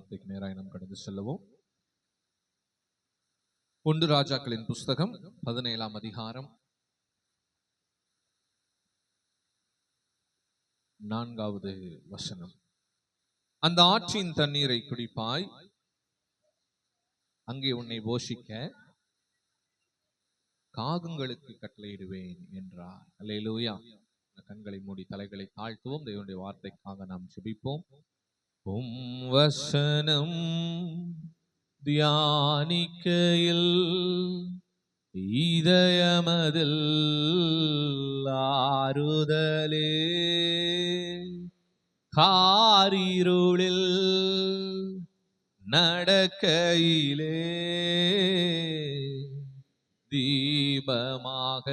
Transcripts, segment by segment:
வார்த்தைக்கு நேராக நாம் கடந்து செல்லவும். 1 ராஜாக்களின் புஸ்தகம் 17ஆம் அதிகாரம் 4வது வசனம். அந்த ஆற்றின் தண்ணீரை குடிப்பாய், அங்கே உன்னை போஷிக்க காகங்களுக்கு கட்டளையிடுவேன் என்றார். அல்லேலூயா. கண்களை மூடி தலைகளை தாழ்த்துவோம். தேவனுடைய வார்த்தைக்காக நாம் ஜெபிப்போம். வசனம் தியானிக்கையில் இதயமதில் ஆறுதலே, காரிருளில் நடக்கையிலே தீபமாக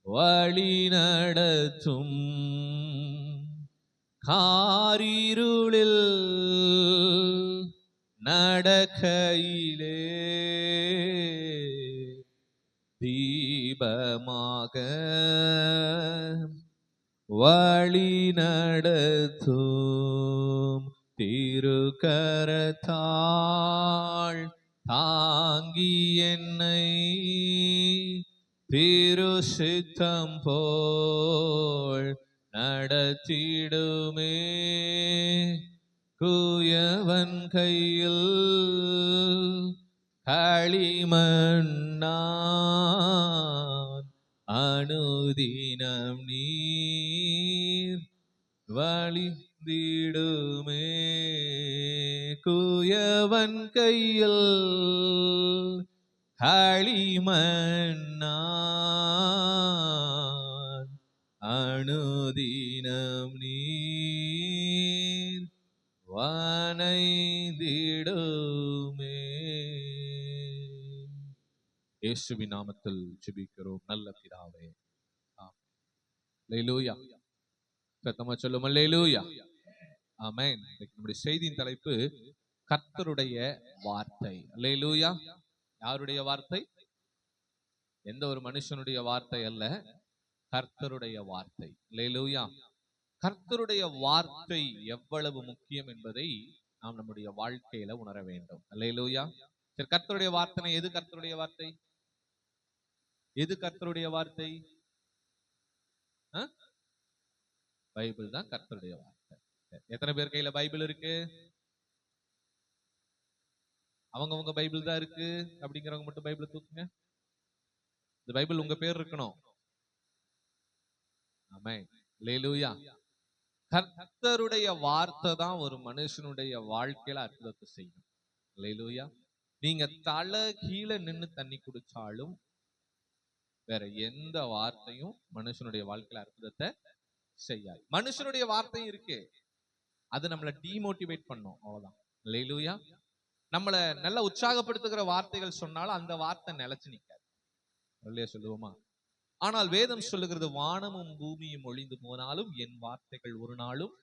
வழி நடத்தும், காரிருளில் நடக்கையிலே தீபமாக வழி நடத்தும், திருக்கரத்தாள் தாங்கி என்னை திருசித்தம் போல் நடத்திடுமே, குயவன் கையில் களிமண்ணான், அனுதினம் நீர் வழிந்திடுமே, குயவன் கையில் களிமண்ணான், அனுதினம் நீர் வணைந்திடுமே. இயேசுவின் நாமத்தில் ஜெபிக்கிறோம் நல்ல பிதாவே. அல்லேலூயா. சத்தமா சொல்லுங்க அல்லேலூயா. ஆமென். நம்முடைய செய்தியின் தலைப்பு கர்த்தருடைய வார்த்தை. அல்லேலூயா. யாருடைய வார்த்தை? எந்த ஒரு மனுஷனுடைய வார்த்தை அல்ல, கர்த்தருடைய வார்த்தை. அல்லேலூயா. கர்த்தருடைய வார்த்தை எவ்வளவு முக்கியம் என்பதை நாம் நம்முடைய வாழ்க்கையில உணர வேண்டும். அல்லேலூயா. சரி, கர்த்தருடைய வார்த்தை எது? கர்த்தருடைய வார்த்தை எது? கர்த்தருடைய வார்த்தை பைபிள் தான் கர்த்தருடைய வார்த்தை. எத்தனை பேர் கையில பைபிள் இருக்கு? அவங்க பைபிள் தான் இருக்கு அப்படிங்கிறவங்க மட்டும் பைபிள் தூக்குங்க. இந்த பைபிள் உங்க பேர் இருக்கணும். ஆமென். அல்லேலூயா. கர்த்தருடைய வார்த்தை தான் ஒரு மனுஷனுடைய வாழ்க்கையில அற்புதத்தை செய்யும். அல்லேலூயா. நீங்க தலை கீழே நின்னு தண்ணி குடிச்சாலும் வேற எந்த வார்த்தையும் மனுஷனுடைய வாழ்க்கையில அற்புதத்தை செய்யாது. மனுஷனுடைய வார்த்தையும் இருக்கு, அது நம்மளை டிமோட்டிவேட் பண்ணும், அவ்வளவுதான். அல்லேலூயா. நம்மளை நல்லா உற்சாகப்படுத்துகிற வார்த்தைகள் சொன்னாலும் அந்த வார்த்தை நிலைச்சு நிற்காது. இல்லையா சொல்லுவோமா? ஆனால் வேதம் சொல்லுகிறது, வானமும் பூமியும் ஒழிந்து போனாலும் என் வார்த்தைகள் ஒரு நாளும்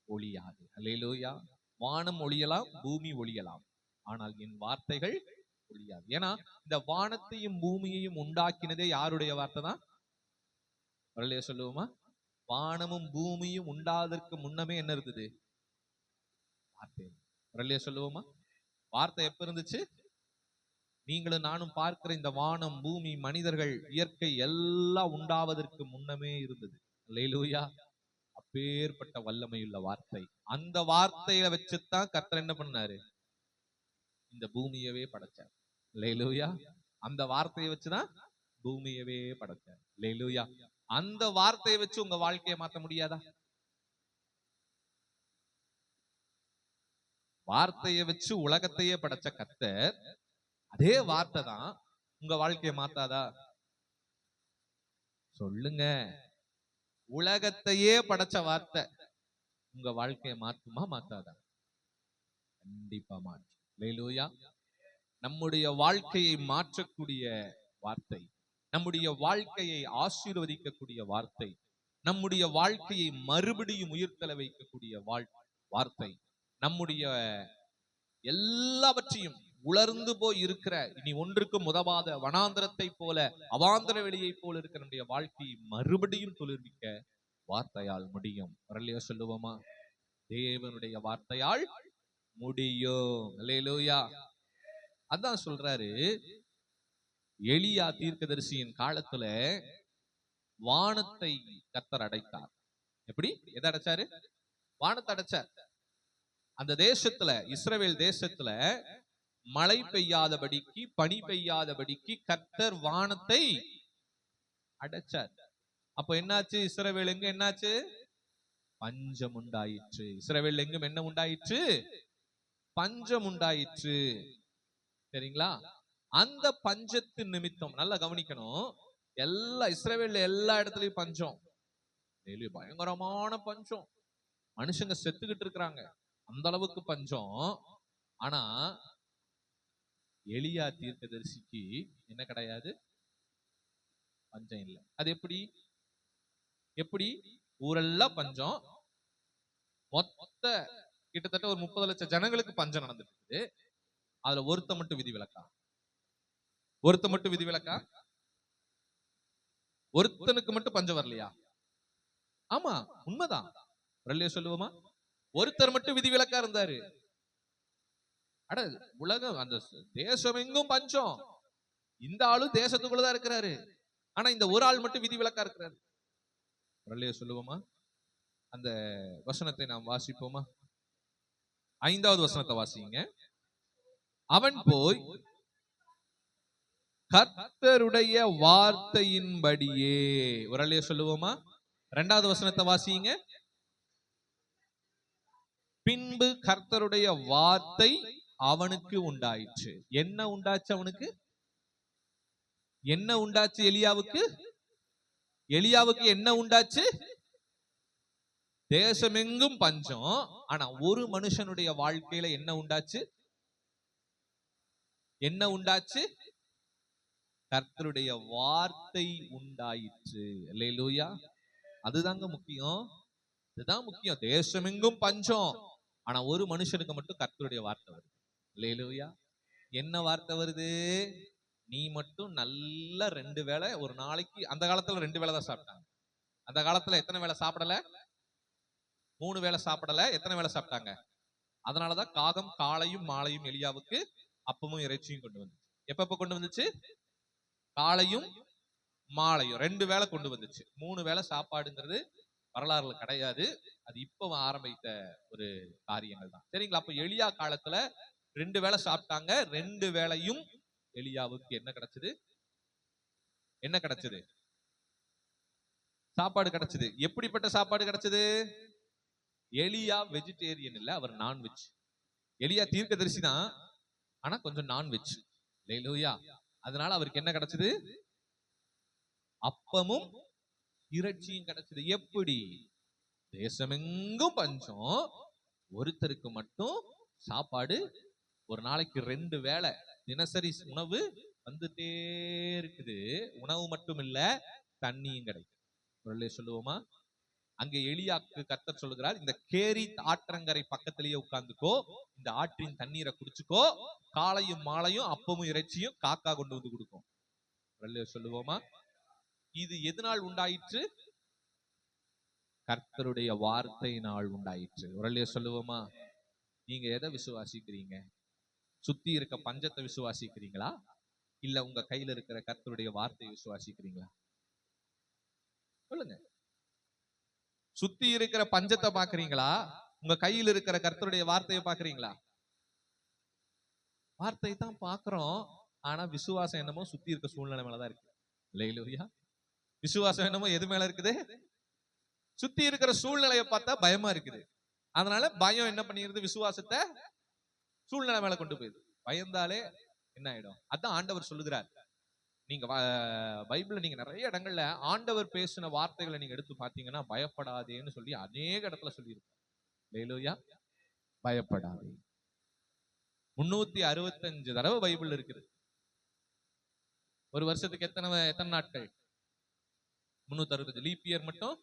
ஒழியாது. அல்லேலூயா. வானம் ஒழியலாம், பூமி ஒழியலாம், ஆனால் என் வார்த்தைகள் ஒழியாது. ஏன்னா இந்த வானத்தையும் பூமியையும் உண்டாக்கினதே யாருடைய வார்த்தை தான்? இல்லையா சொல்லுவோமா? வானமும் பூமியும் உண்டாவதற்கு முன்னமே என்ன இருந்தது? வார்த்தை. இல்லையா சொல்லுவோமா? வார்த்தை எப்ப இருந்துச்சு? நீங்களும் நானும் பார்க்கிற இந்த வானம், பூமி, மனிதர்கள், இயற்கை எல்லாம் உண்டாவதற்கு முன்னமே இருந்தது. அல்லேலூயா. அப்பேற்பட்ட வல்லமையுள்ள வார்த்தை. அந்த வார்த்தையில வச்சுதான் கர்த்தர் என்ன பண்ணாரு? இந்த பூமியவே படைச்சார். அல்லேலூயா. அந்த வார்த்தையை வச்சுதான் பூமியவே படைச்சார். அல்லேலூயா. அந்த வார்த்தையை வச்சு உங்க வாழ்க்கையை மாற்ற முடியாதா? வார்த்தையை வச்சு உலகத்தையே படைச்ச கர்த்தர், அதே வார்த்தை தான் உங்க வாழ்க்கையை மாத்தாதா? சொல்லுங்க. உலகத்தையே படைச்ச வார்த்தை உங்க வாழ்க்கையை மாத்துமா மாத்தாதா? கண்டிப்பா மாற்றும். அல்லேலூயா. நம்முடைய வாழ்க்கையை மாற்றக்கூடிய வார்த்தை, நம்முடைய வாழ்க்கையை ஆசீர்வதிக்கக்கூடிய வார்த்தை, நம்முடைய வாழ்க்கையை மறுபடியும் உயிர்த்தெழ வைக்கக்கூடிய வார்த்தை, நம்முடைய எல்லாவற்றையும் உலர்ந்து போய் இருக்கிற, இனி ஒன்றுக்கும் உதவாத வனாந்திரத்தை போல, அவாந்திர வெளியை போல இருக்கிற நம்முடைய வாழ்க்கையை மறுபடியும் துளிர்விக்க வார்த்தையால் முடியும். வரலையா சொல்லுவோமா? தேவனுடைய வார்த்தையால் முடியும். அல்லேலூயா. அதான் சொல்றாரு, எலியா தீர்க்கதரிசியின் காலத்துல வானத்தை கர்த்தர் அடைத்தார். எப்படி? எதை அடைச்சாரு? வானத்தை அடைச்சார். அந்த தேசத்துல, இஸ்ரவேல் தேசத்துல மழை பெய்யாதபடிக்கு, பனி பெய்யாதபடிக்கு கர்த்தர் வானத்தை அடைச்சார். அப்ப என்னாச்சு? இஸ்ரவேல் எங்க என்னாச்சு? பஞ்சம் உண்டாயிற்று. இஸ்ரவேல் எங்கும் என்ன உண்டாயிற்று? பஞ்சம் உண்டாயிற்று. சரிங்களா? அந்த பஞ்சத்து நிமித்தம் நல்லா கவனிக்கணும். இஸ்ரவேல்ல எல்லா இடத்துலயும் பஞ்சம், பயங்கரமான பஞ்சம். மனுஷங்க செத்துக்கிட்டு இருக்கிறாங்க, அந்த அளவுக்கு பஞ்சம். ஆனா எலியா தீர்க்கதரிசிக்கு என்ன கிடையாது? பஞ்சம் இல்லை. அது எப்படி? எப்படி? ஊரெல்லாம் பஞ்சம், மொத்த கிட்டத்தட்ட ஒரு 30 லட்சம் ஜனங்களுக்கு பஞ்சம் நடந்துட்டு இருக்குது. அதுல ஒருத்த மட்டும் விதிவிலக்கா? ஒருத்த மட்டும் விதிவிலக்கா? ஒருத்தனுக்கு மட்டும் பஞ்சம் வரலையா? ஆமா, உண்மைதான். சொல்லுவோமா? ஒருத்தர் மட்டும் விதிவிலக்கா இருந்தாரு. அட, உலகம் அந்த தேசம் எங்கும் பஞ்சம், இந்த ஆளும் தேசத்துக்குள்ளதான் இருக்கிறாரு. ஆனா இந்த ஒரு ஆள் மட்டும் விதிவிலக்கா இருக்கிறாரு. சொல்லுவோமா? அந்த வசனத்தை நாம் வாசிப்போமா? 5வது வசனத்தை வாசிங்க. அவன் போய் கர்த்தருடைய வார்த்தையின்படியே, ஒரு சொல்லுவோமா? 2வது வசனத்தை வாசிங்க. பின்பு கர்த்தருடைய வார்த்தை அவனுக்கு உண்டாயிற்று. என்ன உண்டாச்சு அவனுக்கு? என்ன உண்டாச்சு எலியாவுக்கு? எலியாவுக்கு என்ன உண்டாச்சு? தேசமெங்கும் பஞ்சம். ஆனா ஒரு மனுஷனுடைய வாழ்க்கையில என்ன உண்டாச்சு? என்ன உண்டாச்சு? கர்த்தருடைய வார்த்தை உண்டாயிற்று. அல்லேலூயா. அதுதாங்க முக்கியம். இதுதான் முக்கியம். தேசமெங்கும் பஞ்சம், ஆனா ஒரு மனுஷனுக்கு மட்டும் கர்த்தருடைய வார்த்தை வருது. அல்லேலூயா. என்ன வார்த்தை வருது? நீ மட்டும் நல்ல 2 வேளை ஒரு நாளைக்கு. அந்த காலத்துல 2 வேளை தான் சாப்பிட்டாங்க. அந்த காலத்துல எத்தனை வேளை சாப்பிடல? 3 வேளை சாப்பிடல. எத்தனை வேளை சாப்பிட்டாங்க? அதனாலதான் காகம் காலையும் மாலையும் எலியாவுக்கு அப்பமும் இறைச்சியும் கொண்டு வந்துச்சு. எப்ப கொண்டு வந்துச்சு? காலையும் மாலையும் 2 வேளை கொண்டு வந்துச்சு. 3 வேளை சாப்பாடுங்கிறது வரலாறுல கிடையாது. அது இப்ப ஆரம்பித்த ஒரு காரியங்கள் தான். சரிங்களா? அப்ப எலியா காலத்துல 2 வேளை சாப்பிட்டாங்க. 2 வேளையும் எலியாவுக்கு என்ன கிடைச்சது? என்ன கிடைச்சது? சாப்பாடு கிடைச்சது. எப்படிப்பட்ட சாப்பாடு கிடைச்சது? எலியா வெஜிடேரியன் இல்ல, அவர் நான்வெஜ். எலியா தீர்க்கதரிசி தான், ஆனா கொஞ்சம் நான்வெஜ். அல்லேலூயா. அதனால அவருக்கு என்ன கிடைச்சது? அப்பமும் இறைச்சியும் கிடைச்சது. எப்படி? தேசமெங்கும் பஞ்சம், ஒருத்தருக்கு மட்டும் சாப்பாடு. ஒரு நாளைக்கு 2 வேளை தினசரி உணவு வந்துட்டே இருக்குது. உணவு மட்டும் இல்ல, தண்ணியும் கிடைக்கும். சொல்லுவோமா? அங்கே எலியாக்கு கர்த்தர் சொல்லுகிறார், இந்த கேரி ஆற்றங்கரை பக்கத்திலேயே உட்கார்ந்துக்கோ, இந்த ஆற்றின் தண்ணீரை குடிச்சுக்கோ, காலையும் மாலையும் அப்பமும் இறைச்சியும் காக்கா கொண்டு வந்து கொடுக்கும். சொல்லுவோமா? இது எதனால் உண்டாயிற்று? கர்த்தருடைய வார்த்தையினால் உண்டாயிற்று. சொல்லுவோமா? நீங்க எதை விசுவாசிக்கிறீங்க? சுத்தி இருக்க பஞ்சத்தை விசுவாசிக்கிறீங்களா, இல்ல உங்க கையில இருக்கிற கர்த்தருடைய வார்த்தையை விசுவாசிக்கிறீங்களா? சொல்லுங்க. சுத்தி இருக்கிற பஞ்சத்தை பாக்குறீங்களா, உங்க கையில் இருக்கிற கர்த்தருடைய வார்த்தையை பாக்குறீங்களா? வார்த்தை தான் பாக்குறோம், ஆனா விசுவாசம் என்னமோ சுத்தி இருக்க சூழ்நிலை மேலதான் இருக்கு. அல்லேலூயா. விசுவாசம் என்னமோ எது மேல இருக்குது? சுத்தி இருக்கிற சூழ்நிலையை பார்த்தா பயமா இருக்குது. அதனால பயம் என்ன பண்ணிருது? விசுவாசத்தை சூழ்நிலை மேல கொண்டு போயிடுது. பயந்தாலே என்ன ஆயிடும்? அதான் ஆண்டவர் சொல்லுகிறார். நீங்க பைபிள்ல நீங்க நிறைய இடங்கள்ல ஆண்டவர் பேசின வார்த்தைகளை நீங்க எடுத்து பாத்தீங்கன்னா, பயப்படாதேன்னு சொல்லி அநேக இடத்துல சொல்லியிருக்கார். அல்லேலூயா. பயப்படாதே. 365 தடவை பைபிள் இருக்குது. ஒரு வருஷத்துக்கு எத்தனை நாட்கள்? 365. லீப் இயர் மட்டும்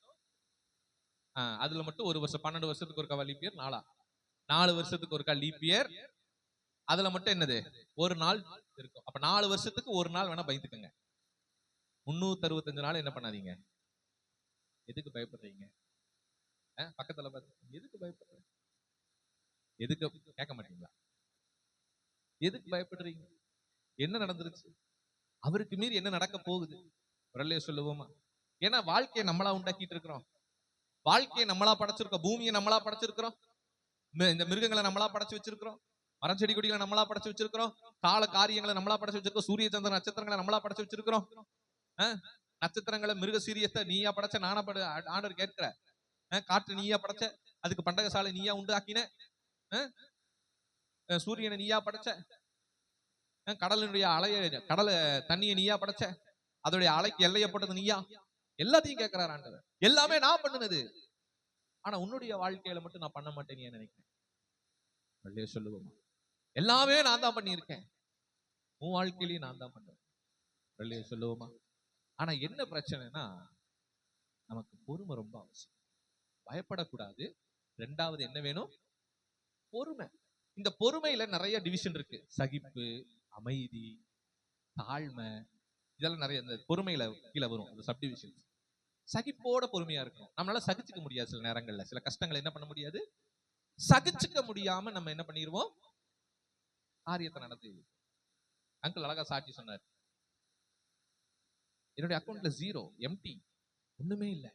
அதுல மட்டும் ஒரு வருஷம், 12 வருஷத்துக்கு ஒருக்கா லீப் இயர், 4 வருஷத்துக்கு ஒருக்கா லீப் இயர். அதுல மட்டும் என்னது? ஒரு நாள் இருக்கும். அப்ப 4 வருஷத்துக்கு ஒரு நாள் வேணா பயந்துக்கங்க. 365 நாள் என்ன பண்ணாதீங்க. எதுக்கு பயப்படுறீங்க? பக்கத்துல பார்த்து எதுக்கு பயப்படுறீங்க? எதுக்கு கேட்க மாட்டீங்களா? எதுக்கு பயப்படுறீங்க? என்ன நடந்துருச்சு? அவருக்கு மீறி என்ன நடக்க போகுது? வரலையே சொல்லுவோமா? ஏன்னா வாழ்க்கையை நம்மளா உண்டாக்கிட்டு இருக்கிறோம். வாழ்க்கையை நம்மளா படைச்சிருக்கோம். பூமியை நம்மளா படைச்சிருக்கிறோம். இந்த மிருகங்களை நம்மளா படைச்சு வச்சிருக்கிறோம். மரம் செடி கொடிகளை நம்மளா படைச்சு வச்சிருக்கிறோம். கால காரியங்களை நம்மளா படைச்சு வச்சிருக்கோம். சூரிய சந்திர நட்சத்திரங்களை நம்மளா படைச்சு வச்சிருக்கிறோம். நட்சத்திரங்களை மிருக சீரியத்தை நீயா படைச்ச, நானா ஆண்டவர் கேட்கிற. காற்று நீயா படைச்ச, அதுக்கு பண்டகசாலை நீயா உண்டாக்கின. சூரியனை நீயா படைச்ச, கடலினுடைய கடலை தண்ணியை நீயா படைச்ச, அதோடைய அலைக்கு எல்லையை போட்டது நீயா. எல்லாத்தையும் கேட்கிறார் ஆண்டவர். எல்லாமே நான் பண்ணினது. ஆனா உன்னுடைய வாழ்க்கையில மட்டும் நான் பண்ண மாட்டேன்னு நினைக்கிறேன். சொல்லுவோமா? எல்லாமே நான் தான் பண்ணியிருக்கேன். உன் வாழ்க்கையிலையும் நான் தான் பண்றேன். சொல்லுவோமா? ஆனா என்ன பிரச்சனைனா, நமக்கு பொறுமை ரொம்ப அவசியம். பயப்படக்கூடாது. ரெண்டாவது என்ன வேணும்? பொறுமை. இந்த பொறுமையில நிறைய டிவிஷன் இருக்கு. சகிப்பு, அமைதி, தாழ்மை, இதெல்லாம் நிறைய இந்த பொறுமையில கீழே வரும். அந்த சப்டிவிஷன். சகிப்போட பொறுமையா இருக்கணும். நம்மளால சகிச்சுக்க முடியாது. சில நேரங்கள்ல சில கஷ்டங்களை என்ன பண்ண முடியாது, சகிச்சுக்க முடியாம நம்ம என்ன பண்ணிடுவோம், காரியத்தை நடத்தி. அங்கிள் அழகா சாட்சி சொன்னார். என்னுடைய அக்கௌண்ட்ல 0 எம்டி, ஒண்ணுமே இல்லை.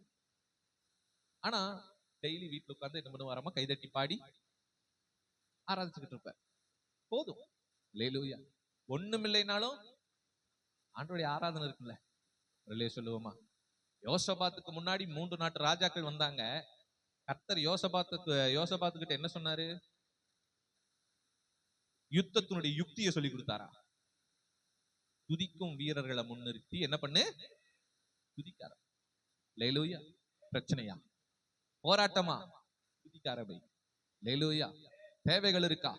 ஆனா டெய்லி வீட்டுல உட்கார்ந்து என்ன பண்ணுவாராமா, கைதட்டி பாடி ஆராதிச்சுக்கிட்டு இருப்பேன். போதும். அல்லேலூயா. ஒண்ணும் இல்லைனாலும் ஆண்டவருடைய ஆராதனை இருக்குல்ல. அல்லேலூயா சொல்லுவோமா? யோசபாத்துக்கு முன்னாடி 3 நாட்டு ராஜாக்கள் வந்தாங்க. கர்த்தர் யோசபாத்துக்கிட்ட என்ன சொன்னாரு? யுத்தத்தினுடைய யுக்தியை சொல்லி கொடுத்தாரா? துதிக்கும் வீரர்களை முன்னிறுத்தி என்ன பண்ணு? துதிக்கார. அல்லேலூயா. பிரச்சனையா? போராட்டமா? துதிக்காரபை. அல்லேலூயா. தேவைகள் இருக்கா?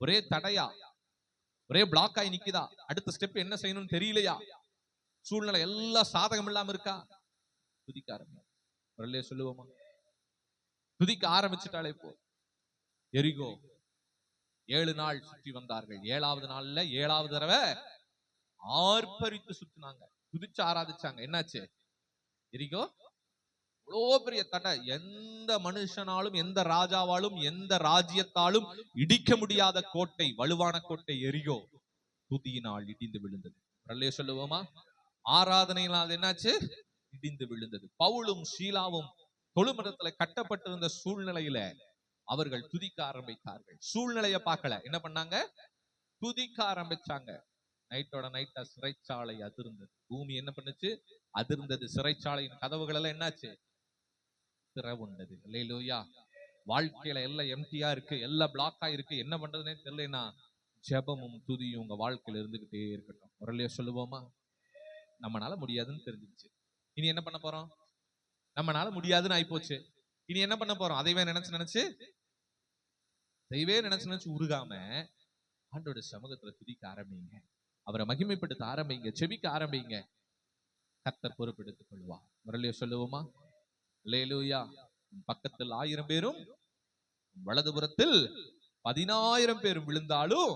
ஒரே தடையா? ஒரே பிளாக் ஆகி நிக்குதா? அடுத்த ஸ்டெப் என்ன செய்யணும்னு தெரியலையா? சூழ்நிலை எல்லாம் சாதகம் இல்லாம இருக்கா? துதிக்க ஆரம்பி. சொல்லுவோமா? துதிக்க ஆரம்பிச்சுட்டாலே போ. எரிகோ 7 நாள் சுற்றி வந்தார்கள். 7வது நாள்ல 7வது தடவை ஆர்ப்பரித்து சுத்தினாங்க, துதிச்சு ஆராதிச்சாங்க. என்னாச்சு? எரிகோ அவ்வளோ பெரிய தடை. எந்த மனுஷனாலும், எந்த ராஜாவாலும், எந்த ராஜ்யத்தாலும் இடிக்க முடியாத கோட்டை, வலுவான கோட்டை எரிகோ துதியினால் இடிந்து விழுந்தது. அல்லேலூயா சொல்லுவோமா? ஆராதனையினால் என்னாச்சு? இடிந்து விழுந்தது. பவுலும் சீலாவும் தொழுமரத்துல கட்டப்பட்டிருந்த சூழ்நிலையில அவர்கள் துதிக்க ஆரம்பித்தார்கள். சூழ்நிலையை பார்க்கல, என்ன பண்ணாங்க? துதிக்க ஆரம்பிச்சாங்க. நைட்டோட நைட்டா சிறைச்சாலை அதிர்ந்தது. பூமி என்ன பண்ணுச்சு? அதிர்ந்தது. சிறைச்சாலையின் கதவுகள் எல்லாம் என்னாச்சு? திறவுண்டது. அல்லேலூயா. வாழ்க்கையில எல்லாம் எம்டியா இருக்கு, எல்லாம் பிளாக்கா இருக்கு, என்ன பண்றதுன்னே தெரியலனா ஜெபமும் துதியும் உங்க வாழ்க்கையில இருந்துகிட்டே இருக்கட்டும். முரளியா சொல்லுவோமா? நம்மளால முடியாதுன்னு தெரிஞ்சிருச்சு. இனி என்ன பண்ண போறோம்? நம்மளால முடியாதுன்னு ஆயிப்போச்சு. இனி என்ன பண்ண போறோம்? அதைவே நினைச்சு உருகாம ஆண்டோட சமூகத்துல துதிக்க ஆரம்பிங்க. அவரை மகிமைப்படுத்த ஆரம்பிங்க. செபிக்க ஆரம்பிங்க. கர்த்தர் பொறுப்பெடுத்துக் கொள்வார். முரளியா சொல்லுவோமா? அல்லேலூயா. பக்கத்தில் 1000 பேரும் வலதுபுறத்தில் 10,000 பேரும் விழுந்தாலும்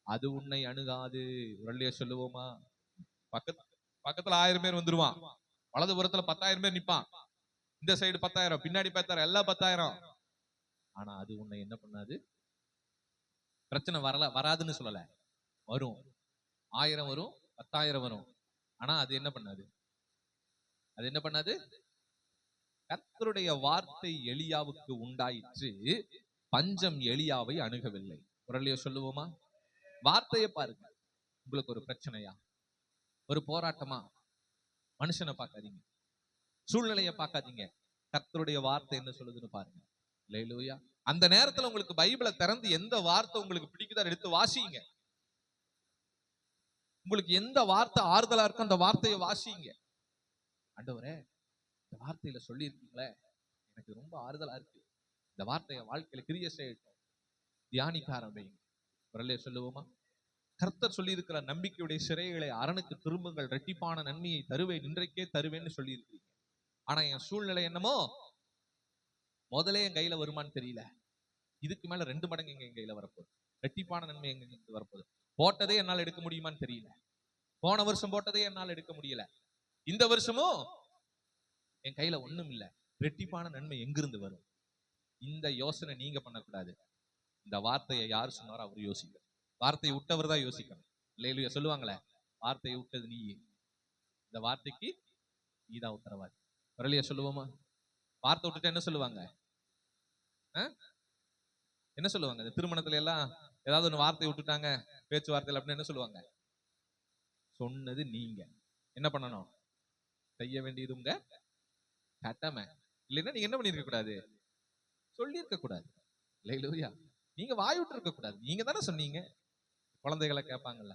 அது உன்னை அணுகாது. முரளியா சொல்லுவோமா? பக்கத்துல 1000 பேர் வந்துருவான், வலதுபுறத்துல 10,000 பேர் நிப்பான். இந்த சைடு 10,000, பின்னாடி 10,000, எல்லாம் 10,000. ஆனா அது உன்னை என்ன பண்ணாது? பிரச்சனை வராதுன்னு சொல்லல, வரும். 1000 வரும், 10,000 வரும். ஆனா அது என்ன பண்ணாது? அது என்ன பண்ணாது? கர்த்தருடைய வார்த்தை எலியாவுக்கு உண்டாயிற்று, பஞ்சம் எலியாவை அணுகவில்லை. முரளியா சொல்லுவோமா? வார்த்தையை பாருங்க. உங்களுக்கு ஒரு பிரச்சனையா, ஒரு போராட்டமா, மனுஷனை பார்க்காதீங்க, சூழ்நிலையை பார்க்காதீங்க. கர்த்தருடைய வார்த்தை என்ன சொல்லுதுன்னு பாருங்க. அல்லேலூயா. அந்த நேரத்துல உங்களுக்கு பைபிளை திறந்து எந்த வார்த்தை உங்களுக்கு பிடிக்குதோ எடுத்து வாசிங்க. உங்களுக்கு எந்த வார்த்தை ஆறுதலா இருக்கோ அந்த வார்த்தையை வாசிங்க. ஆண்டவரே, இந்த வார்த்தையில சொல்லி இருக்கீங்களே, எனக்கு ரொம்ப ஆறுதலா இருக்கு. இந்த வார்த்தையை வாழ்க்கையில கிரிய செய்யட்டும். தியானிக்க ஆரம்பிங்க. முரளியா சொல்லுவோமா? கர்த்தர் சொல்லி இருக்கிற நம்பிக்கையுடைய சிறைகளை அரணுக்கு திரும்புங்கள், இரட்டிப்பான நன்மையை தருவேன், இன்றைக்கே தருவேன்னு சொல்லி இருக்கீங்க. ஆனா என் சூழ்நிலை என்னமோ, முதலே என் கையில வருமானு தெரியல, இதுக்கு மேல 2 மடங்கு என் கையில வரப்போகுது, இரட்டிப்பான நன்மை எங்க வரப்போகுது. போட்டதே என்னால் எடுக்க முடியுமான்னு தெரியல, போன வருஷம் போட்டதே என்னால் எடுக்க முடியல, இந்த வருஷமும் என் கையில ஒண்ணும் இல்ல, இரட்டிப்பான நன்மை எங்கிருந்து வரும்? இந்த யோசனை நீங்க பண்ணக்கூடாது. இந்த வார்த்தையை யார் சொன்னாரோ அவர் யோசிக்கணும். வார்த்தையை விட்டவர் தான் யோசிக்கணும். இல்லையா சொல்லுவாங்களே, வார்த்தையை விட்டது நீ, இந்த வார்த்தைக்கு நீதான் உத்தரவாதி. வரலையா சொல்லுவோமா? வார்த்தை விட்டுட்டு என்ன சொல்லுவாங்க? என்ன சொல்லுவாங்க? இந்த திருமணத்துல எல்லாம் ஏதாவது ஒன்று வார்த்தையை விட்டுட்டாங்க பேச்சுவார்த்தையில் அப்படின்னு என்ன சொல்லுவாங்க? சொன்னது நீங்க, என்ன பண்ணணும்? செய்ய வேண்டியது உங்க கடமை. இல்லைன்னா நீங்க என்ன பண்ணிருக்க கூடாது? சொல்லி இருக்க கூடாது. இல்லையா? நீங்க வாய் விட்டு இருக்க கூடாது. நீங்க தானே சொன்னீங்க. குழந்தைகளை கேட்பாங்கல்ல,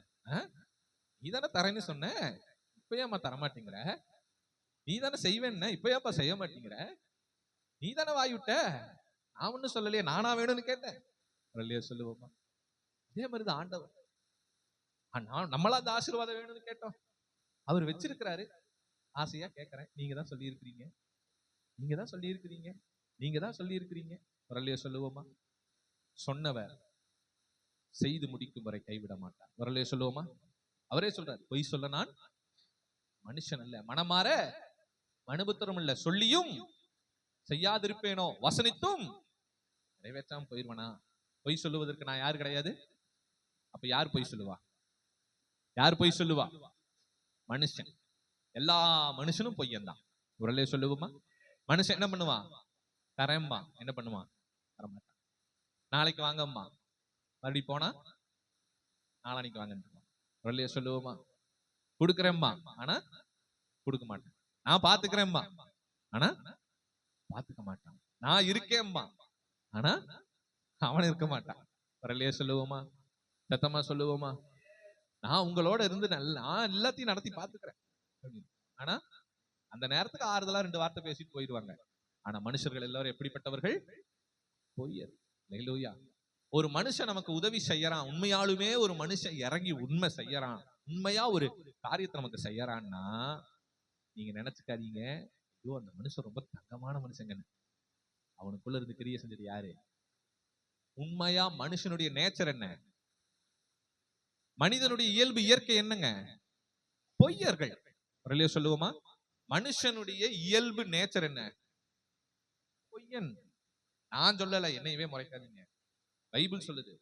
நீ தானே தரேன்னு சொன்ன, இப்ப ஏமா தரமாட்டேங்கிற? நீ தானே செய்வேன்னு, இப்ப ஏப்பா செய்ய மாட்டேங்கிற? நீ தானே வாய் விட்ட, நான் ஒன்னும் சொல்லலையே, நானா வேணும்னு கேட்டேன். சொல்லுவோமா? அதே மாதிரிதான் ஆண்டவர். நம்மளா அந்த ஆசீர்வாதம் வேணும்னு கேட்டோம், அவர் வச்சிருக்கிறாரு. ஆசையா கேட்கிறேன், நீங்க தான் சொல்லி இருக்கிறீங்க, நீங்க தான் சொல்லி இருக்கிறீங்க, நீங்க தான் சொல்லி இருக்கிறீங்க. வரலையே சொல்லுவோமா? சொன்னவர் செய்து முடிக்கும் வரை கைவிட மாட்டார். வரலையே சொல்லுவோமா? அவரே சொல்றாரு, பொய் சொல்ல நான் மனுஷன் அல்ல, மனமாற மனுபுத்திரம் இல்ல, சொல்லியும் செய்யாதிருப்பேனோ, வசனித்தும் நிறைவேற்றாம போயிருவனா? பொய் சொல்லுவதற்கு நான் யாரு கிடையாது. அப்ப யார் பொய் சொல்லுவா? யார் பொய் சொல்லுவா? மனுஷன். எல்லா மனுஷனும் பொய்யன் தான். உரலே சொல்லுவோமா? மனுஷன் என்ன பண்ணுவான்? தரேம்பா, என்ன பண்ணுவான்? தரமாட்டான். நாளைக்கு வாங்கம்மா, மறுபடி போனா நாளானிக்கு வாங்க. உரலே சொல்லுவோமா? கொடுக்குறேம்மா, ஆனா கொடுக்க மாட்டேன். நான் பாத்துக்கிறேன்மா, ஆனா பாத்துக்க மாட்டான். நான் இருக்கேன்மா, ஆனா அவன் இருக்க மாட்டான். வரலையே சொல்லுவோமா? சத்தமா சொல்லுவோமா? நான் உங்களோட இருந்து நான் எல்லாத்தையும் நடத்தி பாத்துக்கிறேன், ஆனா அந்த நேரத்துக்கு ஆறுதலா 2 வார்த்தை பேசிட்டு போயிடுவாங்க. ஆனா மனுஷர்கள் எல்லாரும் எப்படிப்பட்டவர்கள்? பொய்யர். அல்லேலூயா. ஒரு மனுஷன் நமக்கு உதவி செய்யறான், உண்மையாலுமே ஒரு மனுஷன் இறங்கி உண்மை செய்யறான், உண்மையா ஒரு காரியத்தை நமக்கு செய்யறான்னா, நீங்க நினைச்சுக்காதீங்க ஐயோ அந்த மனுஷன் ரொம்ப தங்கமான மனுஷங்க. அவனுக்குள்ள இருந்து கிரியை செஞ்சது யாரு? உண்மையா மனுஷனுடைய நேச்சர் என்ன? மனிதனுடைய இயல்பு இயற்கை என்னங்க? பொய்யர்கள். வரலையே சொல்லுவோமா? மனுஷனுடைய இயல்பு நேச்சர் என்ன? பொய்யன். நான் சொல்லல, என்னையவே முறைக்காதீங்க, பைபிள் சொல்லுது.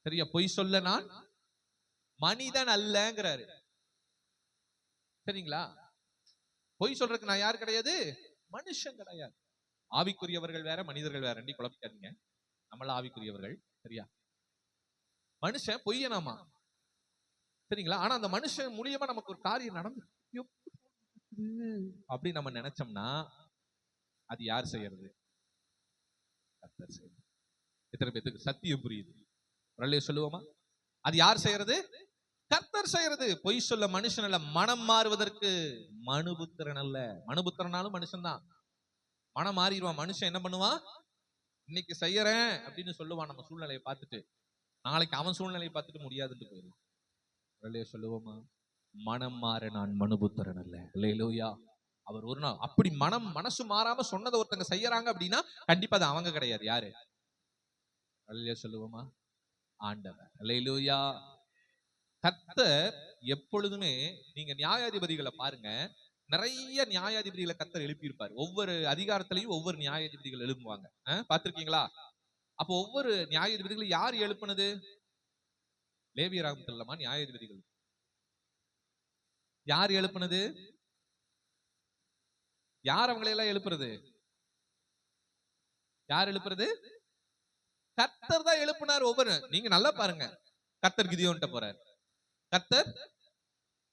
சரியா? பொய் சொல்ல நான் மனிதன் அல்லங்கிறாரு. சரிங்களா? பொய் சொல்றதுக்கு நான் யார் கிடையாது? மனுஷன் கிடையாது. ஆவிக்குரியவர்கள் வேற, மனிதர்கள் வேற, ரெண்டி குழப்பிக்காதீங்க. நம்மள ஆவிக்குரியவர்கள். சரியா? மனுஷன் பொய்யனாமா. சரிங்களா? ஆனா அந்த மனுஷன் மூலியமா நமக்கு ஒரு காரியம் நடந்து அப்படி நம்ம நினைச்சோம்னா அது யார் செய்யறது? கர்த்தர் செய்யறது. எத்தனை பேருக்கு சத்தியம் புரியுது? வரலையே சொல்லுவோமா? அது யார் செய்யறது? கர்த்தர் செய்யறது. பொய் சொல்ல மனுஷன் அல்ல, மனம் மாறுவதற்கு மனுபுத்திரன் அல்ல. மனுபுத்திரனாலும் மனுஷன் தான். மனம் மாறிடுவான். மனுஷன் என்ன பண்ணுவான்? இன்னைக்கு செய்யறேன் அப்படின்னு சொல்லுவான் நம்ம சூழ்நிலையை பார்த்துட்டு, நாளைக்கு அவன் சூழ்நிலையை பார்த்துட்டு முடியாதுன்னு போயிடுவான். வரலையே சொல்லுவோமா? மனம் மாற நான் மனுபுத்திரன் அல்ல. அல்லேலூயா. அவர் ஒரு நாள் அப்படி மனசு மாறாம சொன்னதை ஒருத்தங்க செய்யறாங்க அப்படின்னா கண்டிப்பா அது அவங்க கிடையாது. யாரு? அல்லேலூயா சொல்லுவோமா? ஆண்டவர். அல்லேலூயா. கர்த்தர் எப்பொழுதுமே, நீங்க நியாயாதிபதிகளை பாருங்க, நிறைய நியாயாதிபதிகளை கர்த்தர் எழுப்பியிருப்பார். ஒவ்வொரு அதிகாரத்திலையும் ஒவ்வொரு நியாயாதிபதிகள் எழுப்புவாங்க. பார்த்திருக்கீங்களா? அப்போ ஒவ்வொரு நியாயாதிபதிகளும் யார் எழுப்புனது? லேவியராகமத்தில் இல்லமா நியாயாதிபதிகள். யார் எழுப்புனது? யார் அவங்களை எல்லாம் எழுப்புறது? யார் எழுப்புறது? கர்த்தர் தான் எழுப்பினார். ஒவ்வொரு, நீங்க நல்லா பாருங்க. கர்த்தர் கிதியோன்ட்ட போறார், கர்த்தர்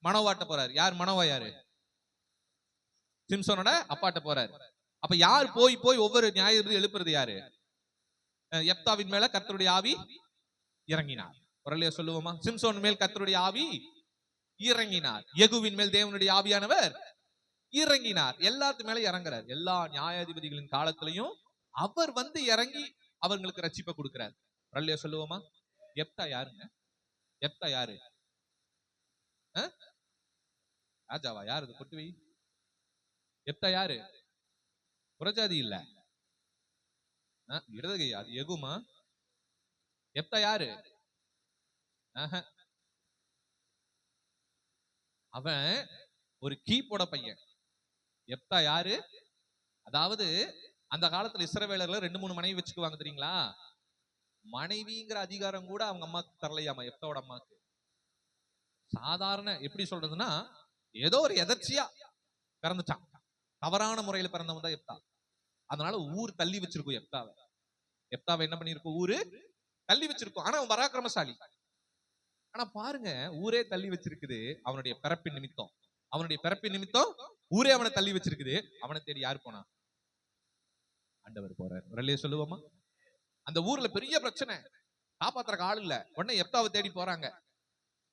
மனோவாட்ட போறார். யார் மனோவா? யாரு? சிம்சோனோட அப்பாட்ட போறார். அப்ப யார் போய் போய் ஒவ்வொரு நியாயாதிபதி எழுப்புறது? யாரு? யெப்தாவின் மேல கர்த்தருடைய ஆவி இறங்கினார். வரலையா சொல்லுவோமா? சிம்சோன் மேல் கர்த்தருடைய ஆவி இறங்கினார். யெகூவின் மேல் தேவனுடைய ஆவியானவர் இறங்கினார். எல்லாத்து மேல இறங்குறார். எல்லா நியாயாதிபதிகளின் காலத்திலையும் அவர் வந்து இறங்கி அவங்களுக்கு ரட்சிப்பை கொடுக்கிறார். வரலையா சொல்லுவோமா? யெப்தா யாருங்க? யெப்தா யாரு? ராஜாவா? யாரு? கொட்டுவி. யெப்தா யாரு? புறஜாதி இல்ல, இடதுகை. அது யெகூமா? யெப்தா யாரு? அவன் ஒரு கீப்போட பையன். யெப்தா யாரு? அதாவது அந்த காலத்துல இஸ்ரவேலர்ல 2-3 மனைவி வச்சுக்குவாங்க தெரியுங்களா? மனைவிங்கிற அதிகாரம் கூட அவங்க அம்மாக்கு தரலையாமா, எப்தாவோட அம்மாக்கு. சாதாரண எப்படி சொல்றதுன்னா, ஏதோ ஒரு எதர்ச்சியா பிறந்துட்டான். தவறான முறையில பிறந்தவன் தான் எப்தா. அதனால ஊர் தள்ளி வச்சிருக்கும் எப்தாவை. எப்தாவை என்ன பண்ணிருக்கும்? ஊரு தள்ளி வச்சிருக்கும். ஆனா அவன் பராக்கிரமசாலி. ஆனா பாருங்க, ஊரே தள்ளி வச்சிருக்குது அவனுடைய பிறப்பின் நிமித்தம். அவனுடைய பிறப்பின் நிமித்தம் ஊரே அவனை தள்ளி வச்சிருக்குது. அவனை தேடி யார் போனா? ஆண்டவர் போறார். வரலையே சொல்லுவோமா? அந்த ஊர்ல பெரிய பிரச்சனை, காப்பாத்துறக்கு ஆள் இல்ல. உடனே எப்தாவை தேடி போறாங்க.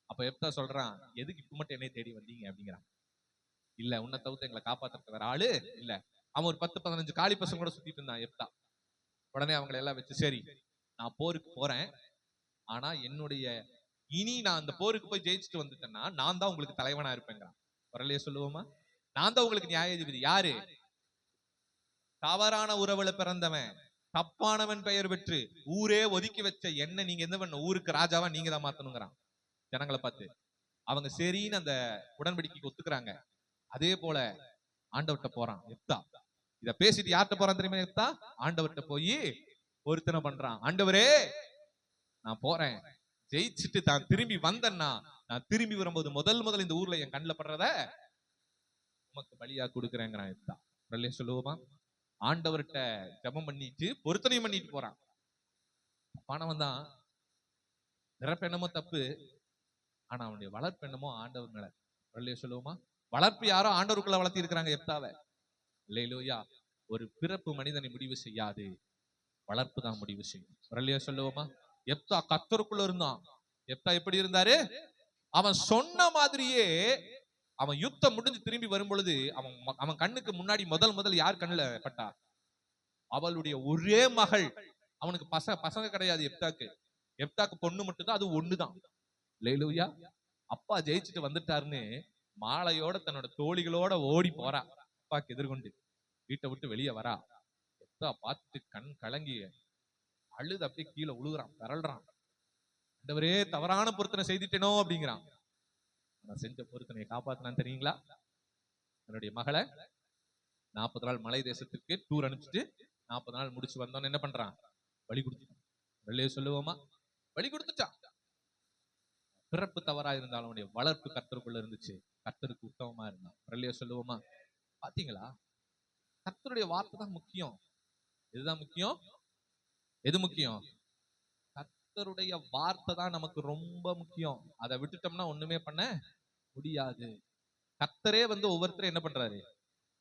அப்ப எப்தா சொல்றான், எதுக்கு இப்ப மட்டும் என்னை தேடி வந்தீங்க அப்படிங்கிறான். இல்ல, உன்னை தவிர்த்து எங்களை காப்பாத்துறதுக்கு வேற ஆளு இல்ல. அவன் ஒரு 10-15 காளி பசங்க கூட சுத்திட்டு இருந்தான் எப்தா. உடனே அவங்களை எல்லாம் வச்சு, சரி நான் போருக்கு போறேன், ஆனா என்னுடைய இனி நான் அந்த போருக்கு போய் ஜெயிச்சுட்டு வந்துட்டேன்னா நான் தான் உங்களுக்கு தலைவனா இருப்பேங்கிறான். வரலையே சொல்லுவோமா? நான் தான் உங்களுக்கு நியாயாதிபதி. யாரு? தவறான உறவுல பிறந்தவன், தப்பானவன் பெயர் பெற்று ஊரே ஒதுக்கி வச்ச என்ன நீங்க என்ன பண்ண? ஊருக்கு ராஜாவா நீங்க தான் மாத்தணுங்கிறான். ஜனங்களை பார்த்து அவங்க சரின்னு அந்த உடன்படிக்கைக்கு ஒத்துக்கிறாங்க. அதே போல ஆண்டவர்கிட்ட போறான் எப்தா. இத பேசிட்டு யார்கிட்ட போறான் தெரியுமா? எப்தா ஆண்டவர்கிட்ட போய் ஒருத்தனை பண்றான். ஆண்டவரே, நான் போறேன், ஜெயிச்சுட்டு தான் திரும்பி வந்தேன்னா நான் திரும்பி வரும்போது முதல் இந்த ஊர்ல என் கண்ணில் படுறத உமக்கு பலியா கொடுக்குறேங்கிறான் எப்தா. சொல்லுவோமா? ஆண்டவர்கிட்ட ஜபம் பண்ணிட்டு பொருத்தனையும் பண்ணிட்டு போறான். தப்பானவன் தான், பிறப்பெண்ணமோ தப்பு, ஆனா அவனுடைய வளர்ப்பெண்ணமோ ஆண்டவர் மேல. சொல்லுவோமா? வளர்ப்பு யாரோ ஆண்டவருக்குள்ள வளர்த்தி இருக்கிறாங்க எப்தாவை. அல்லேலூயா. ஒரு பிறப்பு மனிதனை முடிவு செய்யாது, வளர்ப்பு தான் முடிவு செய்யும். சொல்லுவோமா? எப்தா கர்த்தருக்குள்ள இருந்தான். எப்தா எப்படி இருந்தாரு? அவன் சொன்ன மாதிரியே அவன் யுத்தம் முடிஞ்சு திரும்பி வரும் பொழுது அவன் கண்ணுக்கு முன்னாடி முதல் யார் கண்ணுல பட்டா? அவளுடைய ஒரே மகள். அவனுக்கு பசங்க கிடையாது எப்தாக்கு. எப்தாக்கு பொண்ணு மட்டும்தான், அது ஒண்ணுதான். அல்லேலூயா. அப்பா ஜெயிச்சுட்டு வந்துட்டாருன்னு மாலையோட தன்னோட தோழிகளோட ஓடி போறா. அப்பாக்கு எதிர்கொண்டு வீட்டை விட்டு வெளியே வரா. எப்தா பார்த்துட்டு கண் கலங்கி அழுது அப்படியே கீழே உழுகுறான், பரல்றான். ஆண்டவரே, தவறான பொருத்தனை செய்துட்டேனோ அப்படிங்கிறான். நான் செஞ்ச பொருத்தனையை காப்பாத்தினான்னு தெரியுங்களா? என்னுடைய மகளை 40 நாள் மலை தேசத்துக்கு டூர் அனுப்பிச்சுட்டு 40 நாள் முடிச்சு வந்தோன்னு என்ன பண்றான்? வழி கொடுத்துட்டான். வெளியே சொல்லுவோமா? வழி கொடுத்துட்டான். பிறப்பு தவறா இருந்தாலும் அவனுடைய வளர்ப்பு கர்த்தருக்குள்ள இருந்துச்சு. கர்த்தருக்கு உத்தமமா இருந்தான். வெளியே சொல்லுவோமா? பாத்தீங்களா? கர்த்தருடைய வார்த்தை தான் முக்கியம். இதுதான் முக்கியம். எது முக்கியம்? கர்த்தருடைய வார்த்தை தான் நமக்கு ரொம்ப முக்கியம். அதை விட்டுட்டோம்னா ஒண்ணுமே பண்ண முடியாது. கர்த்தரே ஒவ்வொருத்தரும் என்ன பண்றாரு?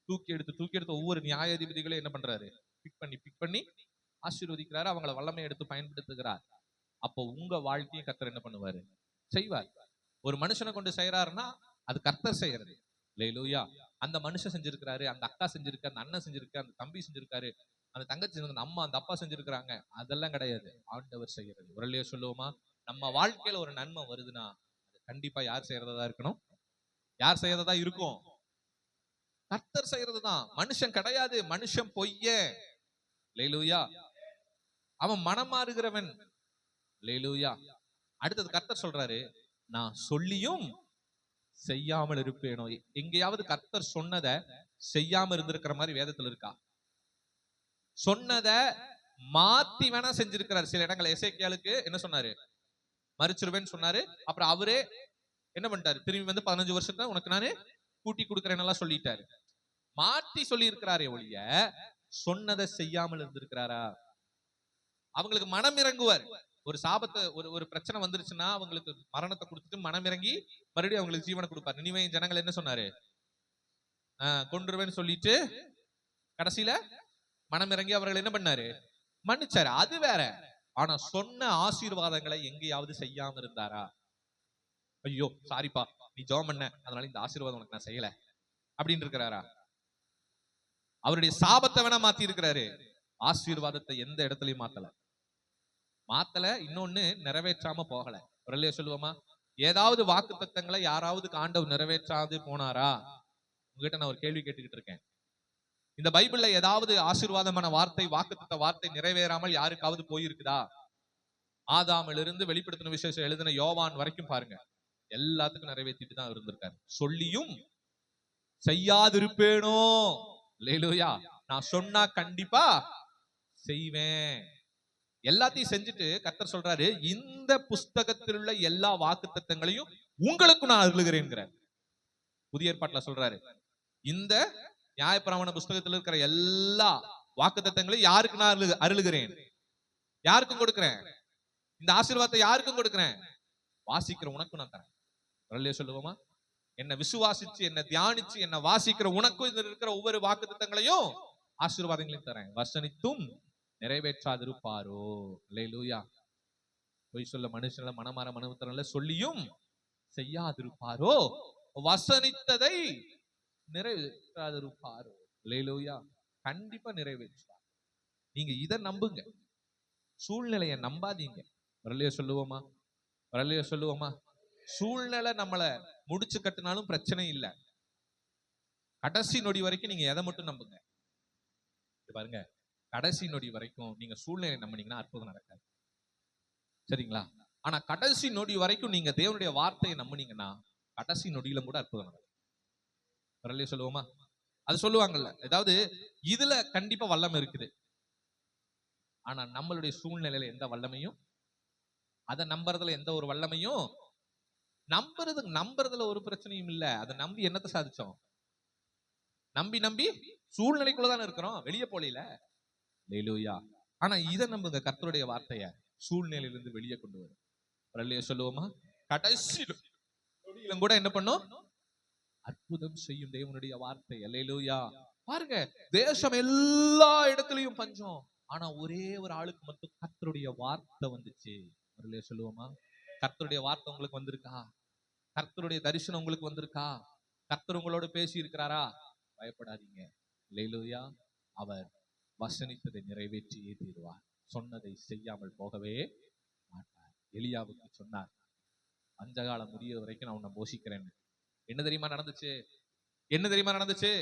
தூக்கி எடுத்து ஒவ்வொரு நியாயாதிபதிகளும் என்ன பண்றாரு? பிக் பண்ணி ஆசீர்வதிக்கிறாரு. அவங்களை வல்லமை எடுத்து பயன்படுத்துகிறார். அப்போ உங்க வாழ்க்கையும் கர்த்தர் என்ன பண்ணுவாரு? செய்வார். ஒரு மனுஷனை கொண்டு செய்யறாருன்னா அது கர்த்தர் செய்யறது. அல்லேலூயா. அந்த மனுஷன் செஞ்சிருக்கிறாரு, அந்த அக்கா செஞ்சிருக்கு, அந்த அண்ணன் செஞ்சிருக்கு, அந்த தம்பி செஞ்சிருக்காரு, அந்த தங்கச்சி, அந்த அம்மா, அந்த அப்பா செஞ்சிருக்கிறாங்க, அதெல்லாம் கிடையாது. ஆண்டவர் செய்யறது. உரல்லையே சொல்லுவோமா? நம்ம வாழ்க்கையில ஒரு நன்மை வருதுன்னா அது கண்டிப்பா யார் செய்யறதா இருக்கணும்? யார் செய்யறதா இருக்கும்? கர்த்தர் செய்யறதுதான். மனுஷன் கிடையாது. மனுஷன் பொய்ய. அல்லேலூயா. அவன் மனம் மாறுகிறவன். அல்லேலூயா. அடுத்தது கர்த்தர் சொல்றாரு, நான் சொல்லியும் செய்யாமல் இருப்பேனோ? எங்கேயாவது கர்த்தர் சொன்னதை செய்யாம இருந்திருக்கிற மாதிரி வேதத்துல இருக்கா? சொன்னத மாத்தி வேணா செஞ்சிருக்கிறார். சில இடங்கள் எசேக்கியாளுக்கு என்ன சொன்னாரு? மறிச்சிருவேன்னு சொன்னாரு. அப்புறம் அவரே என்ன பண்ணிட்டாரு? திரும்பி 15 வருஷத்துல உனக்கு நானு கூட்டி கொடுக்கிறேன்னு சொல்லிட்டாரு. மாத்தி சொல்லி இருக்கிறாரே ஒழிய சொன்னதை செய்யாமல் இருந்திருக்கிறாரா? அவங்களுக்கு மனம் இறங்குவார். ஒரு சாபத்தை, ஒரு பிரச்சனை வந்துருச்சுன்னா அவங்களுக்கு மரணத்தை கொடுத்துட்டு மனம் இறங்கி மறுபடியும் அவங்களுக்கு ஜீவனை கொடுப்பார். நினிவே ஜனங்கள் என்ன சொன்னாரு? கொன்றுவேன்னு சொல்லிட்டு கடைசியில மனம் இறங்கி அவர்கள் என்ன பண்ணாரு? மன்னிச்சாரு. அது வேற. ஆனா சொன்ன ஆசீர்வாதங்களை எங்கேயாவது செய்யாம இருந்தாரா? ஐயோ சாரிப்பா, நீ ஜெபம் பண்ண, அதனால இந்த ஆசீர்வாதம் உனக்கு நான் செய்யல அப்படின்னு இருக்கிறாரா? அவருடைய சாபத்தை வேணா மாத்தி இருக்கிறாரு, ஆசீர்வாதத்தை எந்த இடத்துலயும் மாத்தல. இன்னொன்னு நிறைவேற்றாம போகல. ஒரு சொல்லுவோமா? ஏதாவது வாக்கு தத்தங்களை யாராவது ஆண்டவர் நிறைவேற்றாது போனாரா? உங்ககிட்ட நான் ஒரு கேள்வி கேட்டுக்கிட்டு இருக்கேன். இந்த பைபிள்ல ஏதாவது ஆசீர்வாதமான வார்த்தை, வாக்குத்தத்த வார்த்தை நிறைவேறாமல் யாருக்காவது போயிருக்குதா? ஆதாமிலிருந்து வெளிப்படுத்தின விசேஷம் எழுதின யோவான் வரைக்கும் பாருங்க, எல்லாத்துக்கும் நிறைவேற்றிட்டு தான் இருந்திருக்காரு. சொல்லியும் செய்யாதிருப்பேனோ? அல்லேலூயா. நான் சொன்னா கண்டிப்பா செய்வேன். எல்லாத்தையும் செஞ்சுட்டு கர்த்தர் சொல்றாரு, இந்த புஸ்தகத்தில் உள்ள எல்லா வாக்குத்தத்தங்களையும் உங்களுக்கு நான் அருளுகிறேன்கிறார். புதிய ஏற்பாட்டுல சொல்றாரு, இந்த நியாயப்பிரமாண புஸ்தகத்தில் இருக்கிற எல்லா வாக்குத்தத்தங்களையும் யாருக்கு நான் அருளுகிறேன், யாருக்கும் கொடுக்கிறேன். இந்த ஆசீர்வாதத்தை யாருக்கும் கொடுக்கிறேன், வாசிக்கிற உனக்கும் நான் தரேன். வரலையே சொல்லுவோமா? என்ன விசுவாசிச்சு, என்ன தியானிச்சு, என்ன வாசிக்கிற உனக்கும் இதுல இருக்கிற ஒவ்வொரு வாக்குத்தத்தங்களையும் ஆசீர்வாதங்களையும் தரேன். வசனித்தும் நிறைவேற்றாதிருப்பாரோ. அல்லேலூயா. பொய் சொல்ல மனுஷன மனமாற மனவுத்தரல சொல்லியும் செய்யாதிருப்பாரோ, வசனித்ததை நிறைவேற்றாதிருப்பாரோ. அல்லேலூயா. கண்டிப்பா நிறைவேற்றுவார். நீங்க இதை நம்புங்க, சூழ்நிலையை நம்பாதீங்க. வரலையே சொல்லுவோமா? வரலையே சொல்லுவோமா? சூழ்நிலை நம்மளை முடிச்சு கட்டினாலும் பிரச்சனை இல்லை. கடைசி நொடி வரைக்கும் நீங்க எதை மட்டும் நம்புங்க. பாருங்க, கடைசி நொடி வரைக்கும் நீங்க சூழ்நிலை நம்பினீங்கன்னா அற்புதம் நடக்காது. சரிங்களா? ஆனா கடைசி நொடி வரைக்கும் நீங்க தேவனுடைய வார்த்தையை நம்பினீங்கன்னா கடைசி நொடியில கூட அற்புதம் நடக்கும். வரலையே சொல்லுவோமா? அது சொல்லுவாங்கல்ல, ஏதாவது இதுல கண்டிப்பா வல்லமை இருக்குது. ஆனா நம்மளுடைய சூழ்நிலையில எந்த வல்லமையும், அதை நம்புறதுல எந்த ஒரு வல்லமையும், நம்புறதுல ஒரு பிரச்சனையும் இல்ல. அதை நம்பி என்னத்தை சாதிச்சோம்? நம்பி நம்பி சூழ்நிலைக்குள்ளதானே இருக்கிறோம், வெளியே போல. அல்லேலூயா. ஆனா இதை நம்புங்க, கர்த்தருடைய வார்த்தைய சூழ்நிலையிலிருந்து வெளியே கொண்டு வரும். வரலையே சொல்லுவோமா? கடைசி நொடியிலும் கூட என்ன பண்ணும்? அற்புதம் செய்யும் தேவனுடைய வார்த்தை. அல்லேலூயா. பாருங்க, தேசம் எல்லா இடத்துலயும் பஞ்சம், ஆனா ஒரே ஒரு ஆளுக்கு மட்டும் கர்த்தருடைய வார்த்தை வந்துச்சு. வரலையே சொல்லுவோமா? கர்த்தருடைய வார்த்தை உங்களுக்கு வந்திருக்கா? கர்த்தருடைய தரிசனம் உங்களுக்கு வந்திருக்கா? கர்த்தர் உங்களோட பேசி இருக்கிறாரா? பயப்படாதீங்க. அல்லேலூயா. அவர் வசனித்ததை நிறைவேற்றியே தீருவார். சொன்னதை செய்யாமல் போகவே மாட்டார். எலியாவுக்கு சொன்னார், பஞ்சகாலம் முடிய வரைக்கும் நான் உன்னை போஷிக்கிறேன்னு. என்ன தெரியுமா நடந்துச்சு? என்ன தெரியுமா நடந்துச்சு?